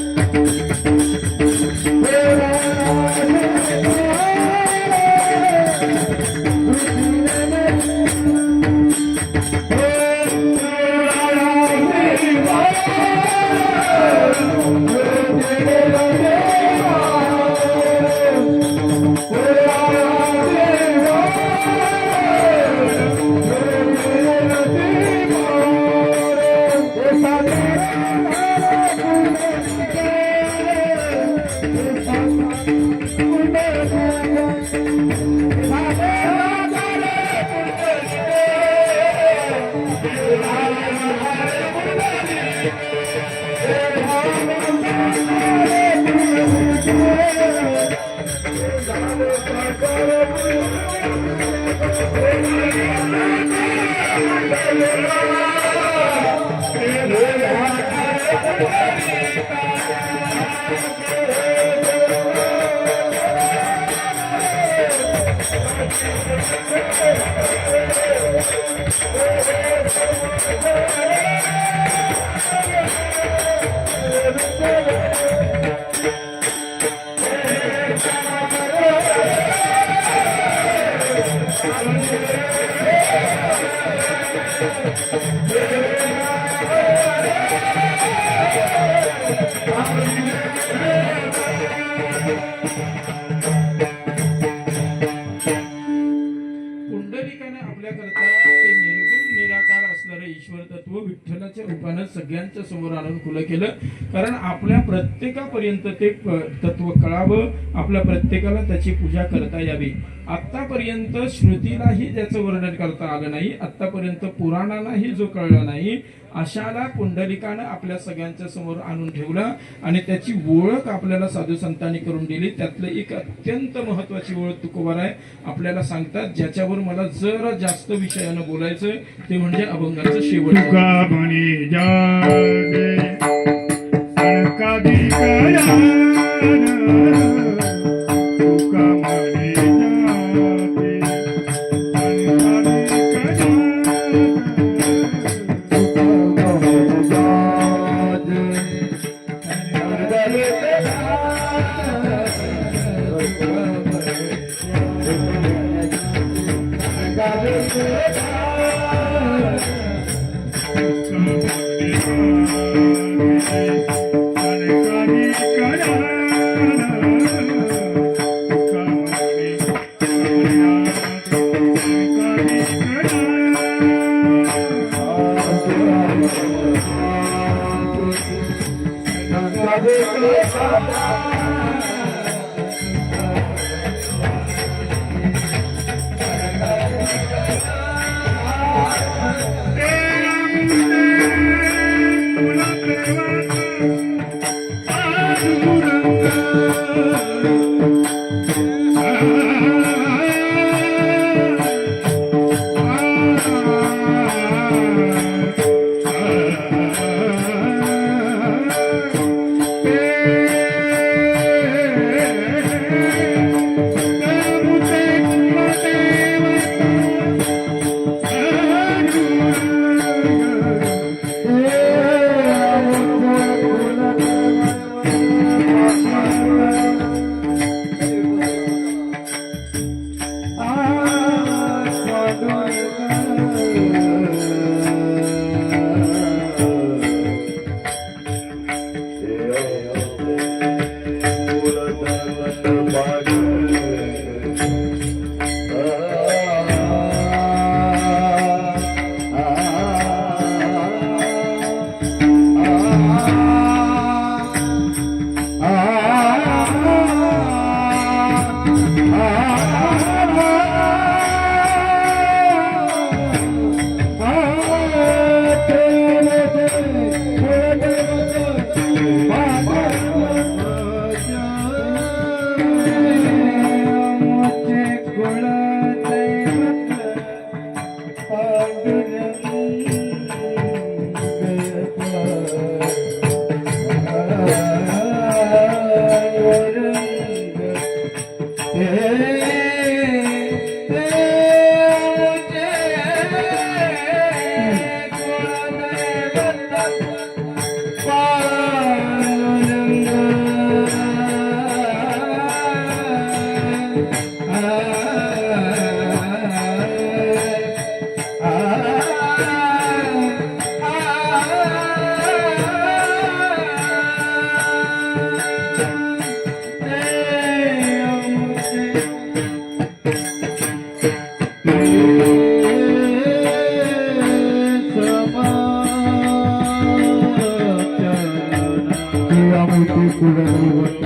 पुंडलिकाने आपल्याकरता ते निर्गुण निराकार असणारं ईश्वर तत्व विठ्ठलाच्या रूपानं सगळ्यांच्या समोर आणून खुलं केलं. कारण आपल्या प्रत्येकापर्यंत ते तत्व कळावं, आपल्या प्रत्येकाला त्याची पूजा करता यावी. आतापर्यंत श्रुतीलाही त्याचं वर्णन करता आलं नाही, आतापर्यंत पुराणालाही जो कळला नाही, अशाला पुंडलिकानं आपल्या सगळ्यांच्या समोर आणून ठेवला आणि त्याची ओळख आपल्याला साधू संतांनी करून दिली. त्यातलं एक अत्यंत महत्वाची ओळख तुकोबाराय आपल्याला सांगतात, ज्याच्यावर मला जरा जास्त विषयानं बोलायचं ते म्हणजे अभंगाचं शेवट. तुका म्हणे जागे अनकादी कळान, तुका म्हणे जागे आमचे कुलदैवत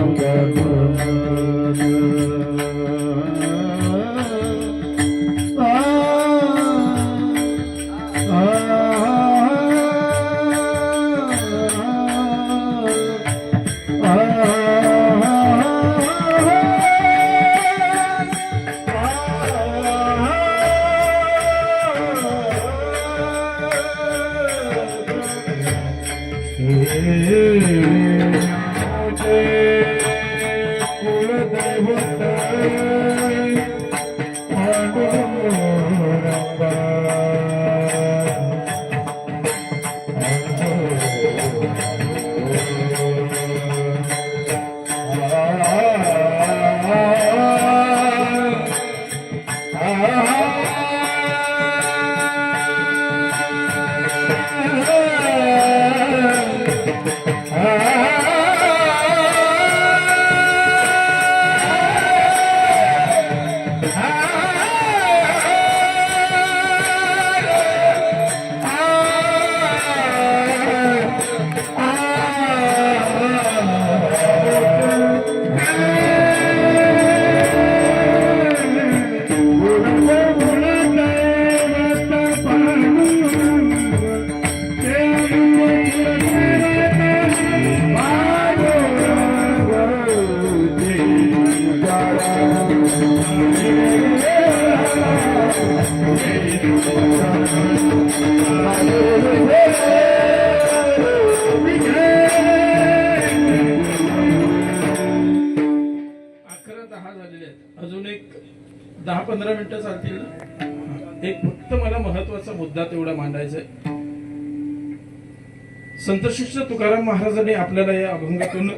अजून एक 10-15 मिनिटं चालतील ना? एक फक्त मला महत्वाचा मुद्दा तेवढा मांडायचा आहे. संत शिष्य तुकाराम महाराजांनी आपल्याला या अभंगातून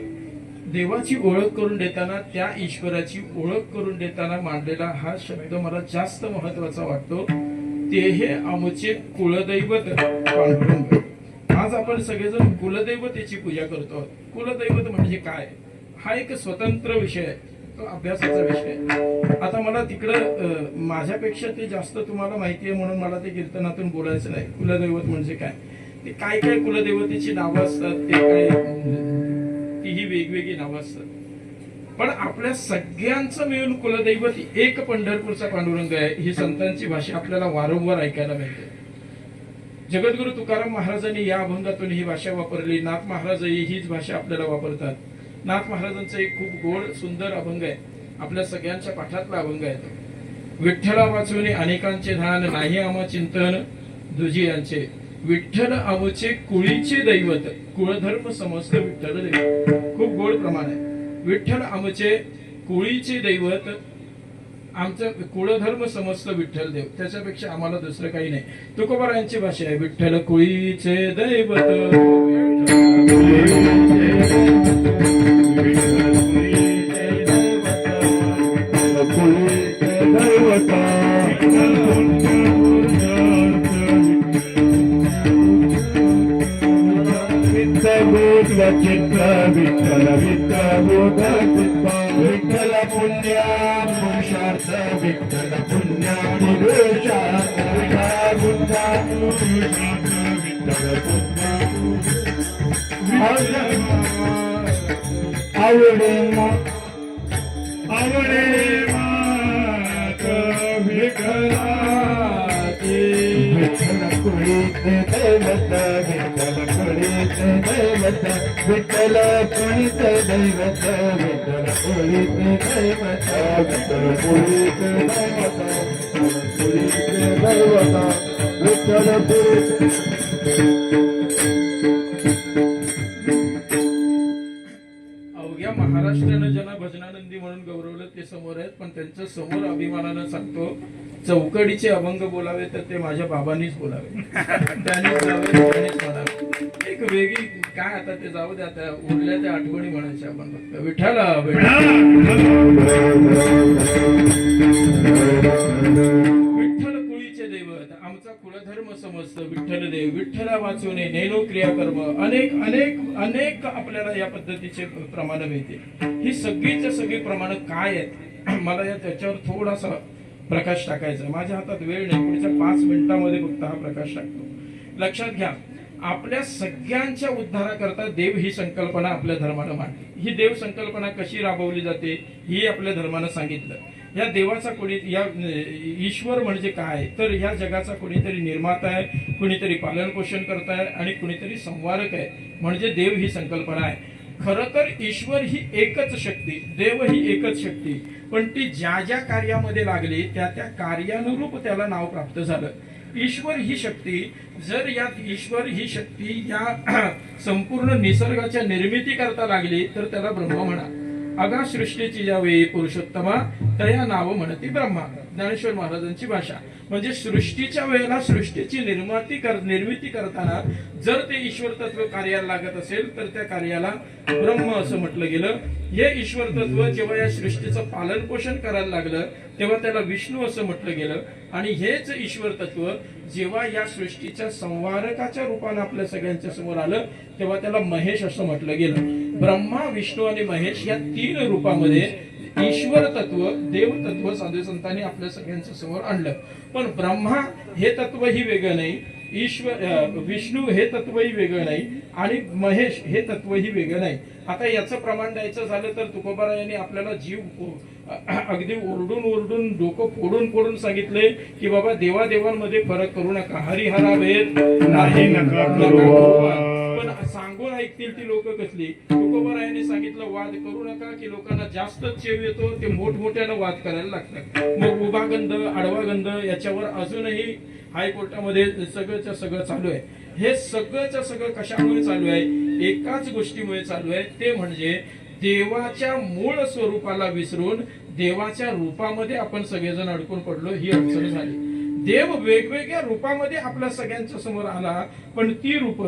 देवाची ओळख करून देताना, त्या ईश्वराची ओळख करून देताना मांडलेला हा शब्द मला जास्त महत्वाचा वाटतो. ते हे आमचे कुलदैवत पांडुरंग. आज आपण सगळेजण कुलदैवतेची पूजा करतो. कुलदैवत म्हणजे काय, हा एक स्वतंत्र विषय आहे, तो अभ्यासाचा विषय आहे. आता मला तिकडं माझ्यापेक्षा ते जास्त तुम्हाला माहिती आहे म्हणून मला ते कीर्तनातून बोलायचं नाही. कुलदैवत म्हणजे काय, ते काय काय कुलदैवतेची नावं असतात, ते काय तीही वेगवेगळी नावं असतात. पण आपल्या सगळ्यांचं मिळून कुलदैवत एक पंढरपूरचा पांडुरंग आहे. ही संतांची भाषा आपल्याला वारंवार ऐकायला मिळते. जगद्गुरु तुकाराम महाराजांनी या अभंगातून ही भाषा वापरली. नाथ महाराजही हीच भाषा आपल्याला वापरतात. नाथ महाराजांचं एक खूप गोड सुंदर अभंग आहे, आपल्या सगळ्यांच्या पाठातला अभंग आहे तो. विठ्ठला वाचून अनेकांचे ध्यान, नाही आम चिंतन दुजी यांचे. विठ्ठल आमचे कुळीचे दैवत, कुळधर्म समस्त विठ्ठल दैवत. खूप गोड प्रमाण आहे. विठ्ठल आमचे कुळीचे दैवत, आमचं कुळधर्म समस्त विठ्ठल देव. त्याच्यापेक्षा आम्हाला दुसरं काही नाही. तुकोबारायांची भाषा आहे, विठ्ठल कुळीचे दैवत. चित्त विठ्ठल विठ्ठल पुण्या पुरुषार्थ विठ्ठल पुण्या पुरुषार्थ आवडे आवडे मात विठ्ठला विठ्ठल कुळीचे दैवत, विठ्ठल कुळीचे दैवत, विठ्ठल कुळीचे दैवत, विठ्ठल कुळीचे दैवत, विठ्ठल कुळीचे दैवत, कुळीचे दैवत, विठ्ठल कुळीचे. अवघ्या महाराष्ट्रानं ज्यांना भजनानंदी म्हणून गौरवलं ते समोर आहेत, पण त्यांच्या समोर अभिमानानं सांगतो, चौकडीचे अभंग बोलावे तर ते माझ्या बाबांनीच बोलावे. त्यांनीच जावे, त्यांनीच म्हणावे. एक वेगळी काय, आता ते जाऊ द्या, त्या उरल्या त्या आठवणी म्हणायच्या आपण फक्त. विठ्ठला विठ्ठल कुळीचे दैवत, आमचा कुलधर्म समजत विठ्ठल देव. विठ्ठला वाचूने नेनो क्रियाकर्म. अनेक अनेक अनेक आपल्याला या पद्धतीचे प्रमाण मिळते. ही सगळीच्या सगळी प्रमाण काय आहेत, मला या त्याच्यावर थोडासा प्रकाश टाकायचा. माझ्या हातात वेळ नाही, पुढच्या 5 मिनिटांमध्ये फक्त हा प्रकाश टाकतो. लक्षात घ्या, आपल्या सगळ्यांच्या उद्धाराकरता देव ही संकल्पना आपल्या धर्मानं मांडली. ही देव संकल्पना कशी राबवली जाते ही आपल्या धर्मानं सांगितलं. या देवाचा कोणी या ईश्वर म्हणजे काय तर या जगाचा कोणीतरी निर्माता आहे, कोणीतरी पालन पोषण करताय आणि कोणीतरी संवारक आहे, म्हणजे देव ही संकल्पना आहे. खरं तर ईश्वर ही एकच शक्ती, देव ही एकच शक्ती, पण ती ज्या ज्या कार्यामध्ये लागली त्या त्या कार्यानुरूप त्याला नाव प्राप्त झालं. ईश्वर ही शक्ती जर या ईश्वर ही शक्ती या संपूर्ण निसर्गाच्या निर्मिती करता लागली तर त्याला ब्रह्म म्हणा. अगा सृष्टीची ज्यावेळी पुरुषोत्तमा तया नाव म्हणती ब्रह्मा. ज्ञानेश्वर महाराजांची भाषा. म्हणजे सृष्टीच्या वेळेला सृष्टीची निर्मिती करताना जर ते ईश्वर तत्व कार्याला लागत असेल तर त्या कार्याला ब्रह्म असं म्हटलं गेलं. हे ईश्वर तत्व जेव्हा या सृष्टीचं पालन पोषण करायला लागलं तेव्हा त्याला विष्णू असं म्हटलं गेलं. आणि हेच ईश्वर तत्व जेव्हा या सृष्टीच्या संवारकाच्या रूपाने आपल्या सगळ्यांच्या समोर आलं तेव्हा त्याला महेश असं म्हटलं गेलं. ब्रह्मा, विष्णू आणि महेश या 3 रूपामध्ये ईश्वर तत्व, देव तत्व साधू संतांनी आपल्या सगळ्यांच्या समोर आणलं. पण ब्रह्मा हे तत्वही वेगळं नाही, विष्णू हे तत्वही वेगळं नाही आणि महेश हे तत्वही वेगळं नाही. आता याचं प्रमाण द्यायचं झालं तर तुकोबारायांनी आपल्याला जीव अगदी ओरडून डोकं फोडून सांगितले की बाबा देवादेवांमध्ये फरक करू नका. हरिहरा भेद नाही नका करू. पण सांगून ऐकतील ती लोक कसली. तुकोबारायांनी सांगितलं वाद करू नका की लोकांना जास्त चेव येतो, ते मोठमोठ्यानं वाद करायला लागतात. मग उभा गंध, आडवा गंध याच्यावर अजूनही हायकोर्टामध्ये सगळंच्या सगळं चालू आहे. हे सगळंच्या सगळं कशामुळे चालू आहे? एकाच गोष्टीमुळे चालू आहे, ते म्हणजे देवाच्या मूळ स्वरूपाला विसरून देवाच्या रूपामध्ये आपण सगळेजण अडकून पडलो. ही अडचण झाली. देव वेगवेगळ्या रूपामध्ये आपल्या सगळ्यांच्या समोर आला, पण ती रूप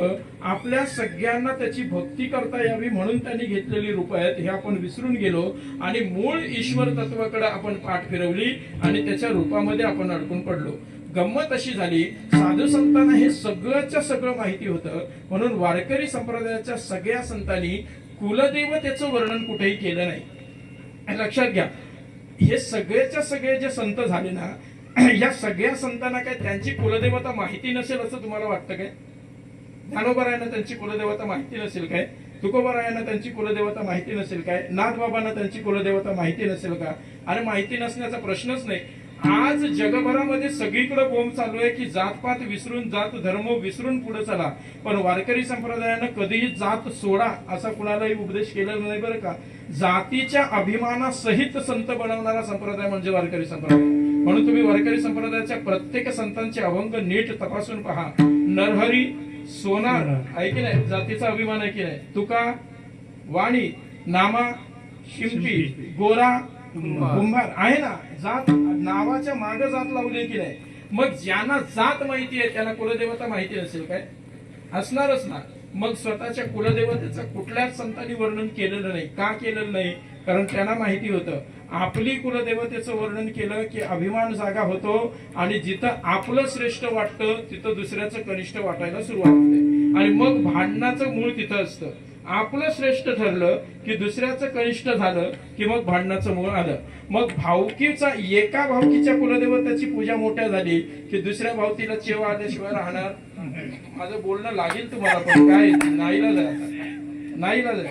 आपल्या सगळ्यांना त्याची भक्ती करता यावी म्हणून त्यांनी घेतलेली रूप आहेत हे आपण विसरून गेलो आणि मूळ ईश्वर तत्वाकडे आपण पाठ फिरवली आणि त्याच्या रूपामध्ये आपण अडकून पडलो. गंमत अशी झाली, साधू संतांना हे सगळंच्या सगळं माहिती होतं म्हणून वारकरी संप्रदायाच्या सगळ्या संतांनी कुलदेवतेचं वर्णन कुठेही केलं नाही. लक्षात घ्या, हे सगळेच्या सगळे जे संत झाले ना, या सगळ्या संतांना काय त्यांची कुलदेवता माहिती नसेल असं तुम्हाला वाटतं काय? ज्ञानोबारायांना त्यांची कुलदेवता माहिती नसेल काय? तुकोबारायांना त्यांची कुलदेवता माहिती नसेल काय? नाथबाबांना त्यांची कुलदेवता माहिती नसेल का? अरे माहिती नसण्याचा प्रश्नच नाही. आज जगभरामध्ये सगळीकडे बोंब चालू आहे की जातपात विसरून, जात धर्म विसरून पुढे चला. पण वारकरी संप्रदायानं कधीही जात सोडा असा कुणालाही उपदेश केलेला नाही बरं का. जातीच्या अभिमानासहित संत बनवणारा संप्रदाय म्हणजे वारकरी संप्रदाय. म्हणून तुम्ही वारकरी संप्रदायाच्या प्रत्येक संतांचे अभंग नीट तपासून पहा. नरहरी, सोनार आहे की नाही, जातीचा अभिमान आहे की नाही. तुका, वाणी, नामा, शिंपी, गोरा, कुंभार आहे ना. जात नावाच्या मागे जात लावली की नाही. मग ज्यांना जात माहिती आहे त्यांना कुलदेवता माहिती असेल काय? असणारच ना. मग स्वतःच्या कुलदेवतेचं कुठल्याच संतांनी वर्णन केलेलं नाही. का केलेलं नाही? कारण त्यांना माहिती होतं आपली कुलदेवतेचं वर्णन केलं की अभिमान जागा होतो आणि जिथं आपलं श्रेष्ठ वाटतं तिथं दुसऱ्याचं कनिष्ठ वाटायला सुरुवात होते आणि मग भांडणाचं मूळ तिथं असतं. आपलं श्रेष्ठ ठरलं की दुसऱ्याचं कनिष्ठ झालं की मग भांडणाचं मूळ आलं. मग भावकीचा, एका भावकीच्या कुलदेवताची पूजा मोठ्या झाली की दुसऱ्या भावतीला चेवा आल्याशिवाय राहणार. माझं बोलणं लागेल तुम्हाला पण काय नाहीला जरा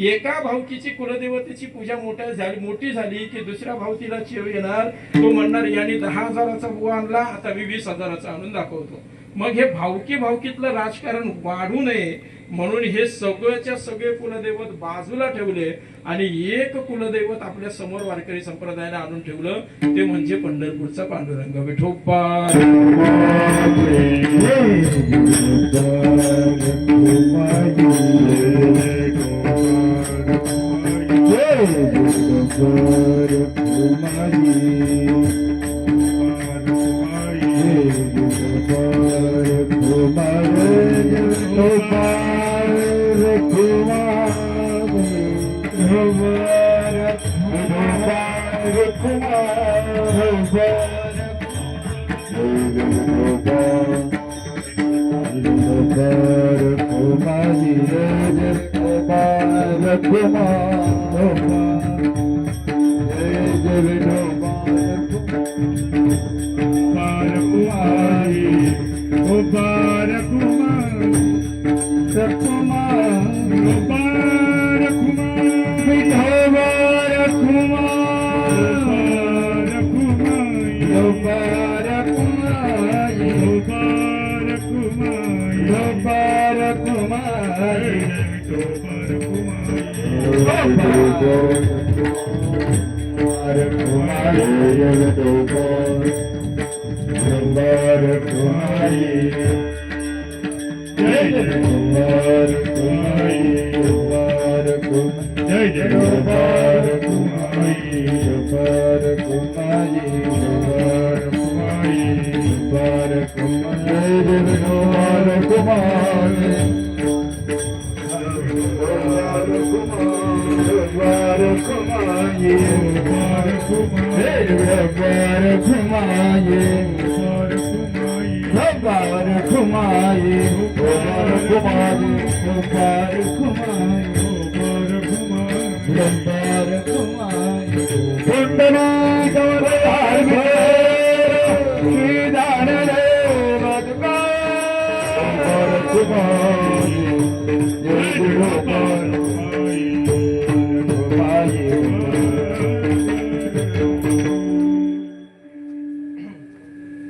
एका भावकीची कुलदेवतेची पूजा मोठी झाली की दुसऱ्या भावतीला चेव येणार. तो म्हणणार यांनी 10,000चा बुवा आणला, आता मी 20,000चा आणून दाखवतो. मग हे भावकीतलं राजकारण वाढू नये म्हणून हे सगळ्याच्या सगळे कुलदैवत बाजूला ठेवले आणि एक कुलदैवत आपल्या समोर वारकरी संप्रदायाने आणून ठेवलं, ते म्हणजे पंढरपूरचा पांडुरंग विठोबा.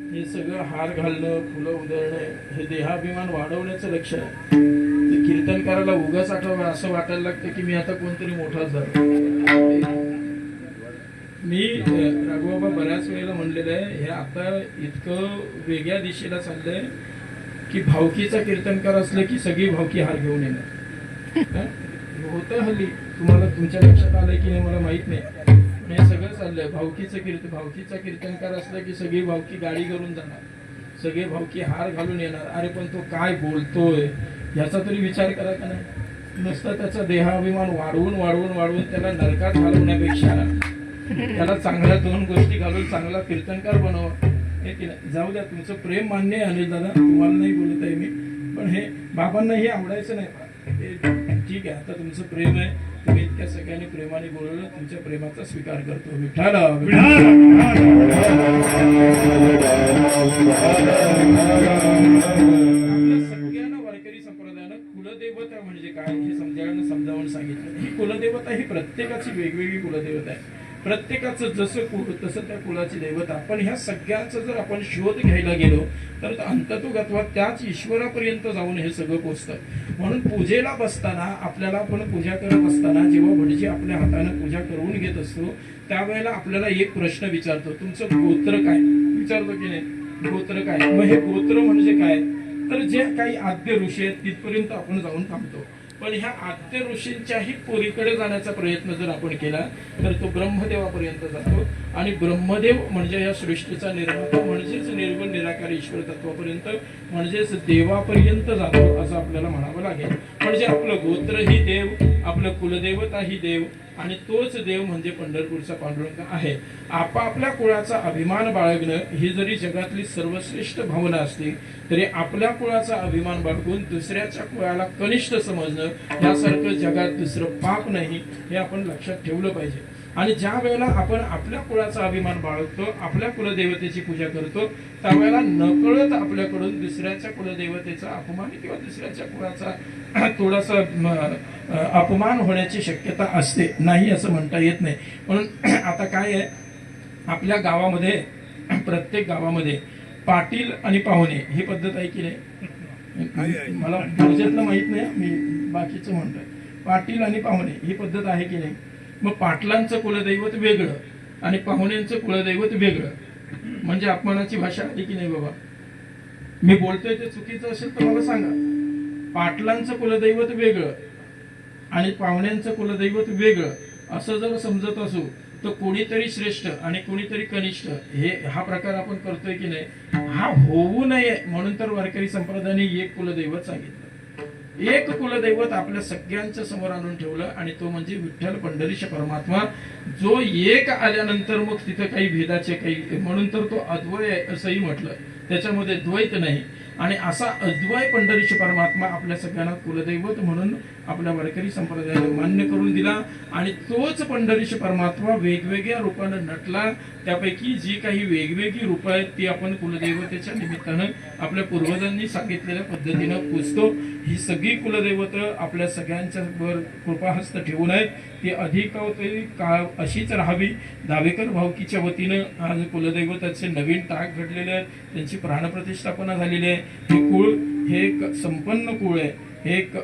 हे सगळं हार घालणं, फुलं उधळणं हे देहाभिमान वाढवण्याचं लक्षण आहे. ते कीर्तनकाराला उगाच आठवलं असं वाटायला लागतं की मी आता कोणतरी मोठा झालो. मी राघोबा बऱ्याच वेळेला म्हणलेलं आहे, हे आता इतकं वेगळ्या दिशेला चाललंय की भावकीचा कीर्तनकार असलं की सगळी भावकी हार घेऊन येणार. होतं हल्ली, तुम्हाला तुमच्या लक्षात आलंय की नाही मला माहित नाही, हे सगळं चाललंय. भावकीचा कीर्तनकार असलं की सगळी भावकी गाडी करून जाणार, सगळे भावकी हार घालून येणार. अरे पण तो काय बोलतोय याचा तरी विचार करा का नाही. नुसतं त्याचा देहाभिमान वाढवून वाढवून वाढवून त्याला नरकात घालवण्यापेक्षा त्याला चांगल्या दोन गोष्टी घालून चांगला कीर्तनकार बनवा. हे की नाही. जाऊ द्या, तुमचं प्रेम मान्य आहे अनिल दादा, तुम्हाला नाही बोलत आहे मी, पण हे बाबांनाही आवडायचं नाही. ठीक आहे, आता तुमचं प्रेम आहे, तुम्ही इतक्या सगळ्यांनी प्रेमाने बोलवलं, तुमच्या प्रेमाचा स्वीकार करतो. विठ्ठल सगळ्यांना वारकरी संप्रदायानं कुलदेवता म्हणजे काय हे समजावून सांगितलं. ही कुलदेवता ही प्रत्येकाची वेगवेगळी कुलदेवता आहे. प्रत्येकाचं जसं कुळ तसं त्या कुलाची देवता. पण ह्या सगळ्यांचा जर आपण शोध घ्यायला गेलो तर अंततोगत्वा त्याच ईश्वरापर्यंत जाऊन हे सगळं पोचतं. म्हणून पूजेला बसताना आपल्याला आपण पूजा करत असताना जेव्हा भटजी आपल्या हाताने पूजा करून घेत असतो त्यावेळेला आपल्याला एक प्रश्न विचारतो, तुमचं गोत्र काय विचारतो की नाही. गोत्र काय, मग हे गोत्र म्हणजे काय, तर जे काही आद्य ऋषी आहेत तिथपर्यंत आपण जाऊन थांबतो. पण ह्या आद्य ऋषींच्याही पोरीकडे जाण्याचा प्रयत्न जर आपण केला तर तो ब्रह्मदेवापर्यंत जातो. आणि ब्रह्मदेव म्हणजे या सृष्टीचा निर्माता म्हणजेच निर्गुण निराकार ईश्वर तत्वापर्यंत म्हणजेच देवापर्यंत जातो असं आपल्याला म्हणावं लागेल. म्हणजे आपलं गोत्रही देव, आपलं कुलदेवताही देव, आणि तोच देव म्हणजे पंढरपूरचा पांडुरंग आहे. आपापल्या कुळाचा अभिमान बाळगणं ही जरी जगातली सर्वश्रेष्ठ भावना असली तरी आपल्या कुळाचा अभिमान बाळगून दुसऱ्याच्या कुळाला कनिष्ठ समजणं यासारखं जगात दुसरं पाप नाही, हे आपण लक्षात ठेवलं पाहिजे. आणि ज्या वेळेला आपण आपल्या कुळाचा अभिमान बाळगतो, आपल्या कुलदेवतेची पूजा करतो, त्यावेळेला नकळत आपल्याकडून दुसऱ्याच्या कुलदेवतेचा अपमान किंवा दुसऱ्याच्या कुळाचा थोडासा अपमान होण्याची शक्यता असते. नाही असं म्हणता येत नाही. म्हणून आता काय आहे, आपल्या गावामध्ये प्रत्येक गावामध्ये पाटील आणि पाहुणे ही पद्धत आहे की नाही. मला गुजरातला माहित नाही, मी बाकीचं म्हणतोय. पाटील आणि पाहुणे ही पद्धत आहे की नाही. मग पाटलांचं कुलदैवत वेगळं आणि पाहुण्यांचं कुलदैवत वेगळं, म्हणजे अपमानाची भाषा आली की नाही बाबा. मी बोलतोय ते चुकीचं असेल तर मला सांगा. पाटलांचं कुलदैवत वेगळं आणि पाहुण्यांचं कुलदैवत वेगळं असं जर समजत असू तर कोणीतरी श्रेष्ठ आणि कोणीतरी कनिष्ठ हा प्रकार आपण करतोय की नाही, हा होऊ नये म्हणून तर वारकरी संप्रदायाने एक कुलदैवत सांगितलं. एक कुलदैवत आपल्या सगळ्यांच्या समोर आणून ठेवलं आणि तो म्हणजे विठ्ठल पंढरीश परमात्मा, जो एक आल्यानंतर मग तिथं काही भेदाचे काही म्हणून तर तो अद्वय असंही म्हटलं, त्याच्यामध्ये द्वैत नाही. आणि असा अद्वय पंढरीश परमात्मा आपल्या सगळ्यांना कुलदैवत म्हणून आपल्या वारकरी संप्रदायाने मान्य करून दिला आणि तोच पंढरीश परमात्मा वेगवेगळ्या रूपानं नटला. त्यापैकी जी काही वेगवेगळी रूपं आहेत ती आपण कुलदैवतेच्या निमित्तानं आपल्या पूर्वजांनी सांगितलेल्या पद्धतीनं पूजतो. ही सगळी कुलदैवत आपल्या सगळ्यांच्या वर कृपाहस्त ठेवून आहेत. ती अधिक काळ अशीच राहावी. दावेकर भावकीच्या वतीनं आज कुलदैवताचे नवीन टाक घडलेले आहेत. त्यांची प्राणप्रतिष्ठापना झालेली आहे. हे कुळ हे एक संपन्न कुळ आहे. हे एक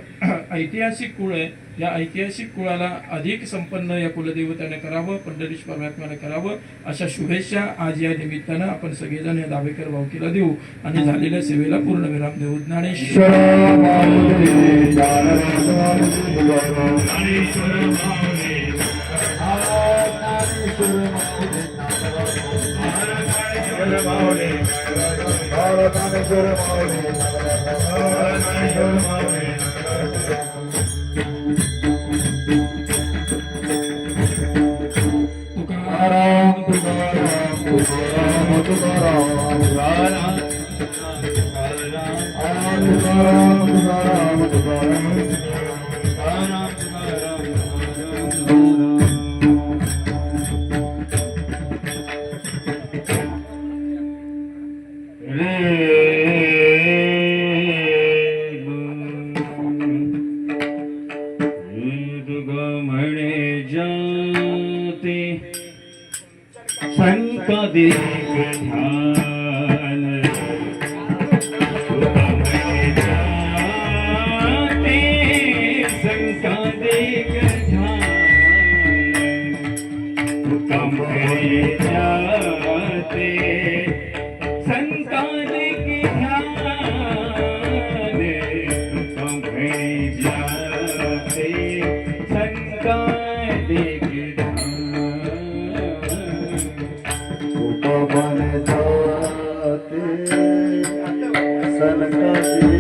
ऐतिहासिक कुळ आहे. या ऐतिहासिक कुळाला अधिक संपन्न या कुलदेवताने करावं, पंढरीश परमात्म्याने करावं अशा शुभेच्छा आज या निमित्तानं आपण सगळेजण या दावेकर भावकीला देऊ आणि झालेल्या सेवेला पूर्णविराम देऊ. ज्ञानेश्वर संकदिक ध्यान संकदिक ध्यान हुकम जाते संकदिक ध्यान हुकम जाते संकदिक बन जाते सनकाती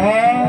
Ah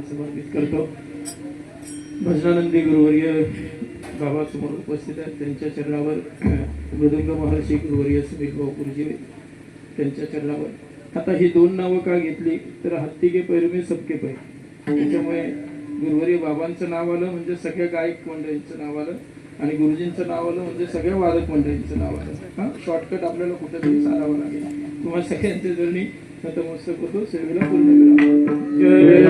समर्पित करतो. भजनानंदी गुरुवर्य बाबा समोर उपस्थित आहेत, त्यांच्या चरणावर मृदंग महर्षी गुरुवर्य सुमित भाऊ गुरुजी त्यांच्या चरणावर. आता ही दोन नावं का घेतली तर हत्ती के पैर में सबके पैर, त्याच्यामुळे गुरुवर्य बाबांचं नाव आलं म्हणजे सगळ्या गायक मंडळींचं नाव आलं आणि गुरुजींचं नाव आलं म्हणजे सगळ्या वादक मंडळींचं नाव आलं. हा शॉर्टकट आपल्याला कुठेतरी सारावं लागेल. तुम्हाला सगळ्यांच्या जर्नी नतमस्तक होतो. सेवेला पूर्ण करा. जय